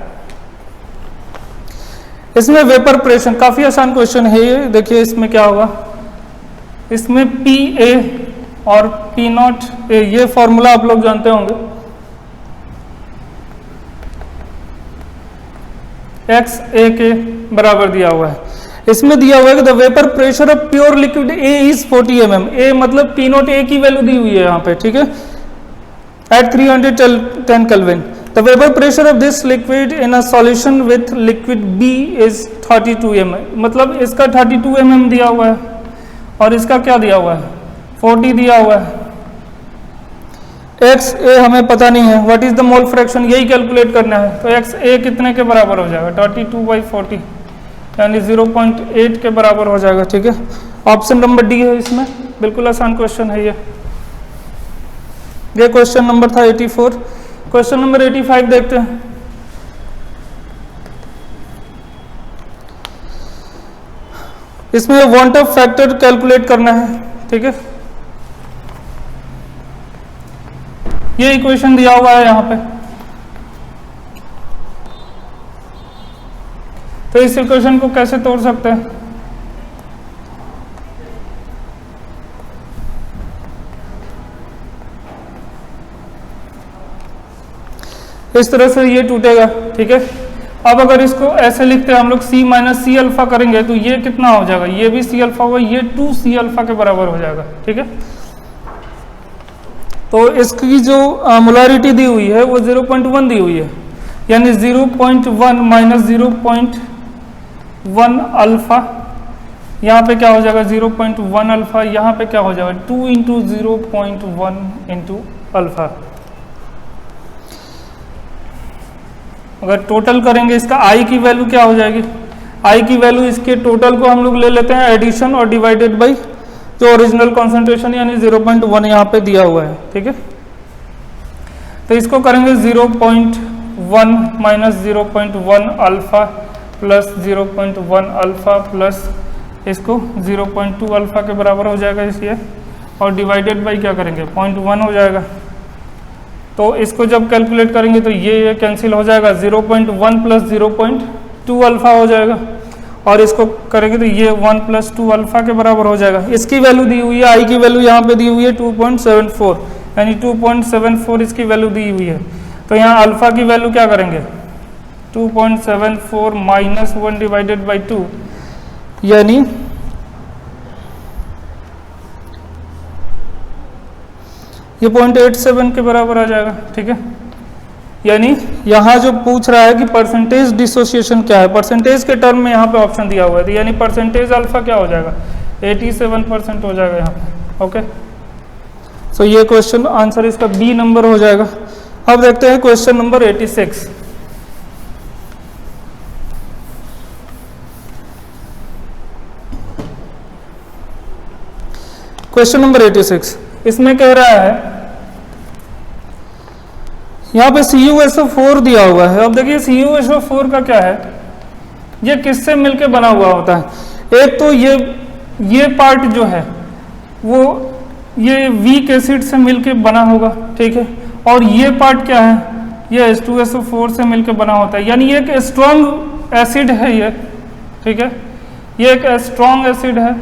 इसमें वेपर प्रेशर, काफी आसान क्वेश्चन है ये। देखिए इसमें क्या होगा, इसमें PA और P0A, ये फॉर्मूला आप लोग जानते होंगे, XA के बराबर दिया हुआ है। इसमें दिया हुआ है कि the vapour pressure of pure liquid A is 40 mm। A मतलब P0A की वैल्यू दी हुई है यहाँ पे। ठीक है, at 310 kelvin. The vapour pressure of this liquid in a solution with liquid B is 32 mm। मतलब इसका 32 mm दिया हुआ है और इसका क्या दिया हुआ है, 40 दिया हुआ है। XA हमें पता नहीं है, what is the mole fraction, यही कैलकुलेट करना है। तो XA कितने के बराबर हो जाएगा, 32/40 यानी 0.8 के बराबर हो जाएगा। ठीक है, ऑप्शन नंबर D है इसमें, बिल्कुल आसान क्वेश्चन है ये क्वेश्चन नंबर था 84। क्वेश्चन नंबर 85 देखते हैं। इसमें वांट ऑफ फैक्टर कैलकुलेट करना है। ठीक है, ये इक्वेशन दिया हुआ है यहाँ पे, तो इस इक्वेशन को कैसे तोड़ सकते हैं, इस तरह से ये टूटेगा, ठीक है। अब अगर इसको ऐसे लिखते हैं हम लोग c माइनस सी अल्फा करेंगे तो ये कितना हो जाएगा, ये भी c अल्फा होगा, ये 2c अल्फा के बराबर हो जाएगा, ठीक है। तो इसकी जो मोलारिटी दी हुई है वो 0.1 दी हुई है, यानी 0.1 माइनस 0.1 अल्फा, यहाँ पे क्या हो जाएगा 0.1 अल्फा, यहाँ पे क्या हो जाएगा 2 इंटू 0.1 इंटू अल्फा। अगर टोटल करेंगे इसका आई की वैल्यू क्या हो जाएगी, आई की वैल्यू इसके टोटल को हम लोग ले लेते हैं एडिशन और डिवाइडेड बाई जो ओरिजिनल कॉन्सेंट्रेशन यानी 0.1 यहाँ पे दिया हुआ है, ठीक है। तो इसको करेंगे 0.1 minus 0.1 alpha plus 0.1 alpha plus इसको 0.2 अल्फा के बराबर हो जाएगा इसलिए, और डिवाइडेड बाई क्या करेंगे 0.1 हो जाएगा। तो इसको जब कैलकुलेट करेंगे तो ये कैंसिल हो जाएगा, 0.1 प्लस 0.2 अल्फा हो जाएगा, और इसको करेंगे तो ये 1 प्लस 2 अल्फा के बराबर हो जाएगा। इसकी वैल्यू दी हुई है, आई की वैल्यू यहाँ पे दी हुई है 2.74, यानी 2.74 इसकी वैल्यू दी हुई है। तो यहाँ अल्फा की वैल्यू क्या करेंगे 2.74 माइनस 1 डिवाइडेड बाई 2, यानी ये 0.87 के बराबर आ जाएगा, ठीक है। यानी यहाँ जो पूछ रहा है कि परसेंटेज डिसोसिएशन क्या है, परसेंटेज के टर्म में यहाँ पे ऑप्शन दिया हुआ है, तो यानी परसेंटेज अल्फा क्या हो जाएगा 87% हो जाएगा यहाँ पे, ओके। सो ये क्वेश्चन आंसर इसका बी नंबर हो जाएगा। अब देखते हैं क्वेश्चन नंबर 86। क्वेश्चन नंबर 86 इसमें कह रहा है यहाँ पे CuSO4 दिया हुआ है। अब देखिए CuSO4 का क्या है, ये किससे मिलके बना हुआ होता है। एक तो ये पार्ट जो है वो ये वीक एसिड से मिलके बना होगा, ठीक है, और ये पार्ट क्या है, ये H2SO4 से मिलके बना होता है, यानी ये एक स्ट्रॉन्ग एसिड है ये, ठीक है, ये एक स्ट्रॉन्ग एसिड है,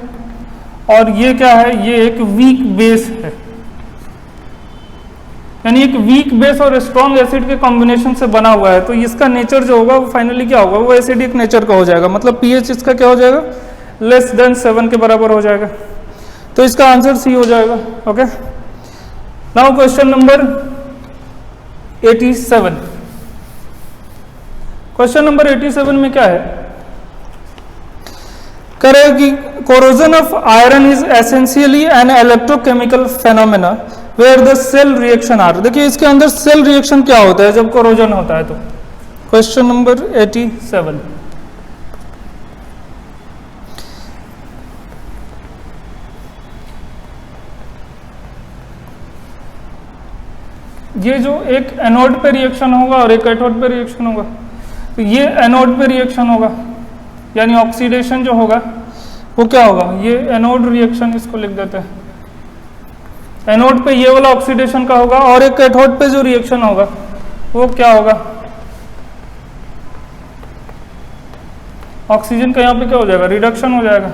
और ये क्या है, ये एक वीक बेस है, यानी एक वीक बेस और स्ट्रॉन्ग एसिड के कॉम्बिनेशन से बना हुआ है। तो इसका नेचर जो होगा वो फाइनली क्या होगा, वो एसिडिक नेचर का हो जाएगा, मतलब पीएच इसका क्या हो जाएगा लेस देन 7 के बराबर हो जाएगा। तो इसका आंसर सी हो जाएगा, okay. Now question number 87। Question number 87 में क्या है, करें कि corrosion of iron is essentially an electrochemical phenomena where the cell reaction are। देखिए इसके अंदर सेल रिएक्शन क्या होता है जब corrosion होता है। तो क्वेश्चन नंबर 87, ये जो एक एनोड पे रिएक्शन होगा और एक कैथोड पे रिएक्शन होगा, तो ये एनोड पे रिएक्शन होगा, यानी ऑक्सीडेशन जो होगा वो क्या होगा, ये एनोड रिएक्शन इसको लिख देते हैं, एनोड पे ये वाला ऑक्सीडेशन का होगा, और एक कैथोड पे जो रिएक्शन होगा वो क्या होगा, ऑक्सीजन का यहाँ पे क्या हो जाएगा रिडक्शन हो जाएगा।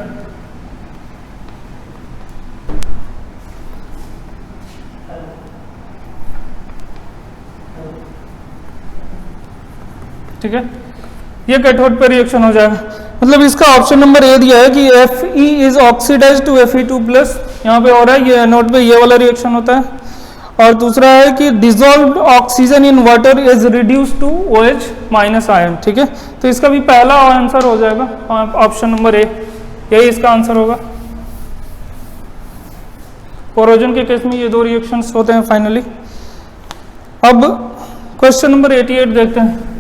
ठीक है, ये कैथोड पे रिएक्शन हो जाएगा। मतलब इसका ऑप्शन नंबर ए दिया है कि Fe is oxidise to Fe2+, यहाँ पे हो रहा है, ये एनोड पे ये वाला रिएक्शन होता है। और दूसरा है कि dissolved oxygen in water is reduce to OH- ion. ठीक है, तो इसका भी पहला आंसर हो जाएगा ऑप्शन नंबर ए, यही इसका आंसर होगा। कोरोजन के केस में ये दो रिएक्शंस होते हैं फाइनली। अब क्वेश्चन नंबर 88 देखते हैं।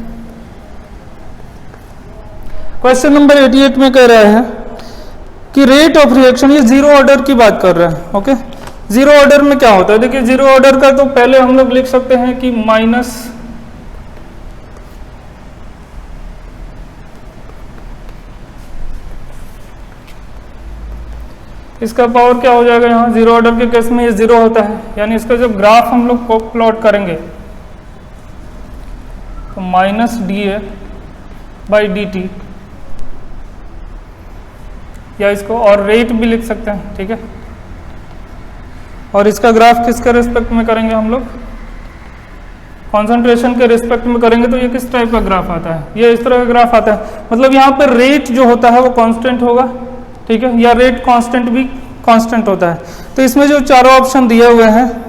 क्वेश्चन नंबर 88 में कह रहा है कि रेट ऑफ रिएक्शन, ये जीरो ऑर्डर की बात कर रहा है। ओके, जीरो ऑर्डर में क्या होता है, देखिए जीरो ऑर्डर का तो पहले हम लोग लिख सकते हैं कि माइनस इसका पावर क्या हो जाएगा, यहाँ जीरो ऑर्डर के केस में ये जीरो होता है, यानी इसका जब ग्राफ हम लोग को प्लॉट करेंगे तो माइनस dA/dt, या इसको और रेट भी लिख सकते हैं। ठीक है, और इसका ग्राफ किसके रेस्पेक्ट में करेंगे हम लोग, कॉन्सेंट्रेशन के रिस्पेक्ट में करेंगे तो ये किस टाइप का ग्राफ आता है, ये इस तरह का ग्राफ आता है। मतलब यहाँ पर रेट जो होता है वो कांस्टेंट होगा, ठीक है, या रेट कांस्टेंट भी कांस्टेंट होता है। तो इसमें जो चारों ऑप्शन दिए हुए हैं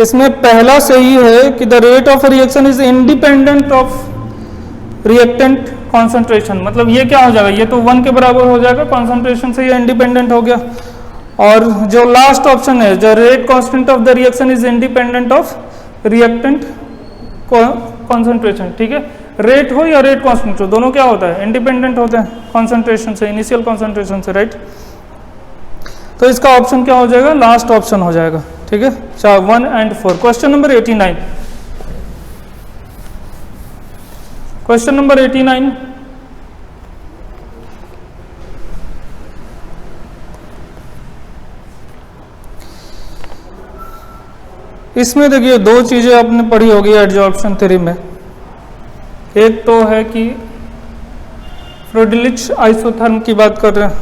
इसमें पहला सही है कि the rate of reaction is independent of reactant concentration. मतलब ये क्या हो जाएगा, ये तो 1 के बराबर हो जाएगा, कॉन्सेंट्रेशन से ये इंडिपेंडेंट हो गया। और जो लास्ट ऑप्शन है, the rate constant of the reaction is independent of reactant concentration, ठीक है। रेट हो या रेट कांस्टेंट हो, दोनों क्या होता है, इंडिपेंडेंट होते हैं कॉन्सेंट्रेशन से, इनिशियल कॉन्सेंट्रेशन से, राइट। तो इसका ऑप्शन क्या हो जाएगा, लास्ट ऑप्शन हो जाएगा, ठीक है। 1 and 4। Question number 89। Question number 89, इसमें देखिए दो चीजें आपने पढ़ी होगी एडजॉर्प्शन थ्योरी में। एक तो है कि फ्रोडिलिच आइसोथर्म की बात कर रहे हैं,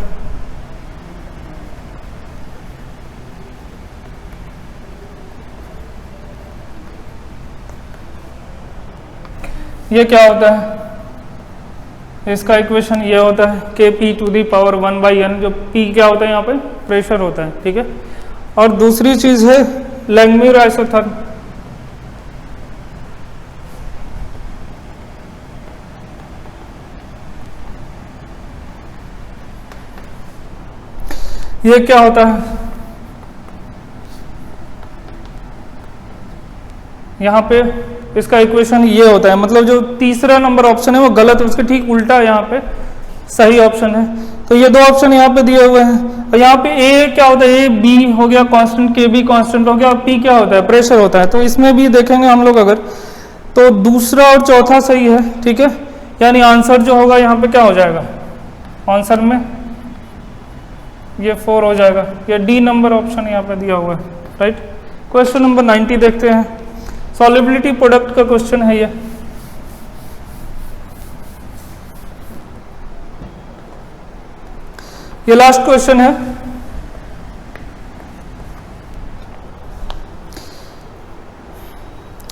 ये क्या होता है, इसका इक्वेशन ये होता है Kp⁴ जो P क्या होता है यहाँ पे, प्रेशर होता है, ठीक है। और दूसरी चीज है लैंगम्यूर आइसोथर्म। ये क्या होता है, यहाँ पे इसका इक्वेशन ये होता है। मतलब जो तीसरा नंबर ऑप्शन है वो गलत है, उसके ठीक उल्टा यहाँ पे सही ऑप्शन है। तो ये दो ऑप्शन यहाँ पे दिए हुए हैं, और यहाँ पे ए क्या होता है, ए बी हो गया कांस्टेंट, के बी कांस्टेंट हो गया, और पी क्या होता है, प्रेशर होता है। तो इसमें भी देखेंगे हम लोग अगर, तो दूसरा और चौथा सही है, ठीक है। यानी आंसर जो होगा यहाँ पे क्या हो जाएगा, आंसर में ये 4 हो जाएगा। ये डी नंबर ऑप्शन यहाँ पे दिया हुआ है, राइट। क्वेश्चन नंबर 90 देखते हैं। सॉल्युबिलिटी प्रोडक्ट का क्वेश्चन है ये। ये लास्ट क्वेश्चन है।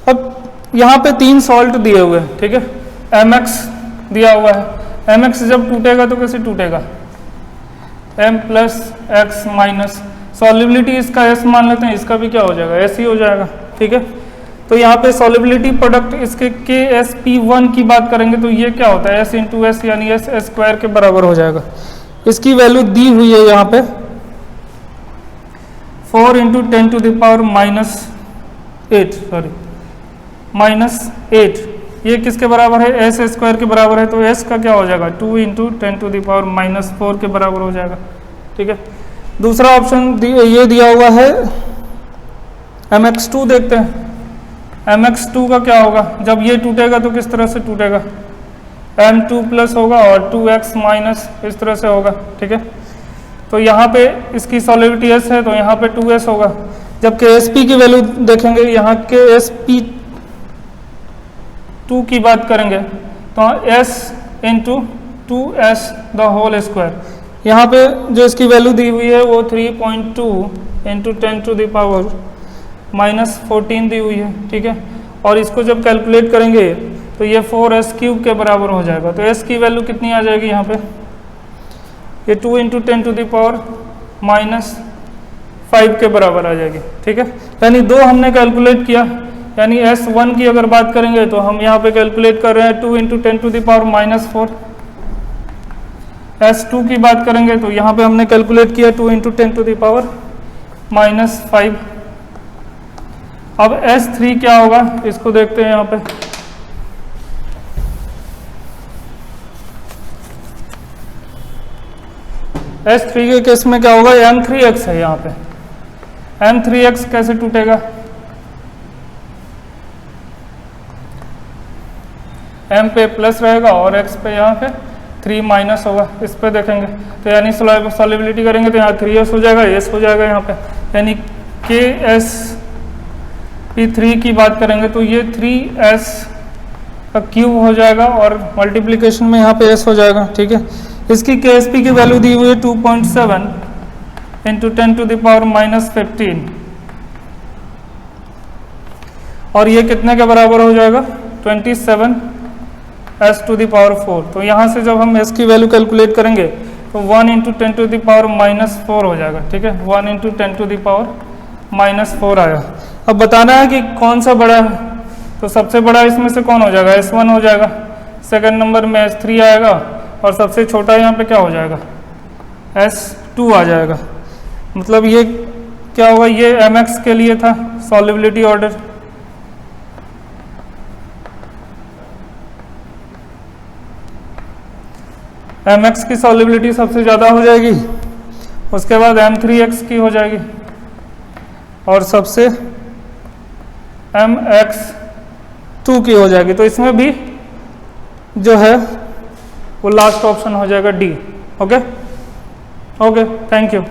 अब यहां पे 3 सॉल्ट दिए हुए हैं, ठीक है। mx दिया हुआ है, mx जब टूटेगा तो कैसे टूटेगा, m + x माइनस, सॉल्युबिलिटी इसका s मान लेते हैं, इसका भी क्या हो जाएगा, s ही हो जाएगा, ठीक है। तो यहाँ पे सॉल्युबिलिटी प्रोडक्ट इसके Ksp1 की बात करेंगे तो ये क्या होता है, s × s यानी s² के बराबर हो जाएगा। इसकी वैल्यू दी हुई है यहाँ पे 4 × 10⁻⁸ ये किसके बराबर है, s² के बराबर है। तो s का क्या हो जाएगा, 2 × 10⁻⁻⁴ के बराबर हो जाएगा, ठीक है। दूसरा ऑप्शन ये दिया हुआ है mx2। देखते हैं mx2 का क्या होगा, जब ये टूटेगा तो किस तरह से टूटेगा, m2+ होगा और 2x माइनस इस तरह से होगा, ठीक है। तो यहाँ पे इसकी सॉल्युबिलिटी s है तो यहाँ पे 2s होगा। जब Ksp की वैल्यू देखेंगे, यहाँ Ksp2 की बात करेंगे तो s × 2s ² यहाँ पे जो इसकी वैल्यू दी हुई है वो 3.2 × 10⁻⁻14 दी हुई है, ठीक है। और इसको जब कैलकुलेट करेंगे तो ये 4s³ के बराबर हो जाएगा। तो s की वैल्यू कितनी आ जाएगी यहाँ पे, ये 2 × 10⁻⁻5 के बराबर आ जाएगी, ठीक है। यानी 2 हमने कैलकुलेट किया, यानी s1 की अगर बात करेंगे तो हम यहाँ पे कैलकुलेट कर रहे हैं 2 × 10⁻⁻4। s2 की बात करेंगे तो यहाँ पे हमने कैलकुलेट किया 2 × 10⁻⁻5। अब s3 क्या होगा, इसको देखते हैं यहाँ पे। S3 के केस में क्या होगा, m3x है यहाँ पे, m3x कैसे टूटेगा, m पे प्लस रहेगा और x पे यहाँ पे 3 माइनस होगा, इस पे देखेंगे तो यानी सॉल्युबिलिटी करेंगे तो यहाँ 3s हो जाएगा, s हो जाएगा यहाँ पे। यानी Ksp3 की बात करेंगे तो ये 3s का क्यूब हो जाएगा और मल्टीप्लिकेशन में यहाँ पे s हो जाएगा, ठीक है। इसकी Ksp की वैल्यू दी हुई है 2.7 × 10⁻⁻15। और ये कितने के बराबर हो जाएगा 27 s टू द पावर 4। तो यहाँ से जब हम s की वैल्यू कैलकुलेट करेंगे तो 1 इंटू 10 टू द पावर -4 हो जाएगा, ठीक है, 1 इंटू 10 टू द पावर -4 आया। अब बताना है कि कौन सा बड़ा है, तो सबसे बड़ा इसमें से कौन हो जाएगा, S1 हो जाएगा, सेकंड नंबर में S3 आएगा और सबसे छोटा यहाँ पे क्या हो जाएगा, S2 आ जाएगा। मतलब ये क्या होगा, ये mx के लिए था सॉल्युबिलिटी ऑर्डर। mx की सॉल्युबिलिटी सबसे ज़्यादा हो जाएगी, उसके बाद m3x की हो जाएगी और सबसे mx2 की हो जाएगी। तो इसमें भी जो है वो लास्ट ऑप्शन हो जाएगा डी। Okay, thank you.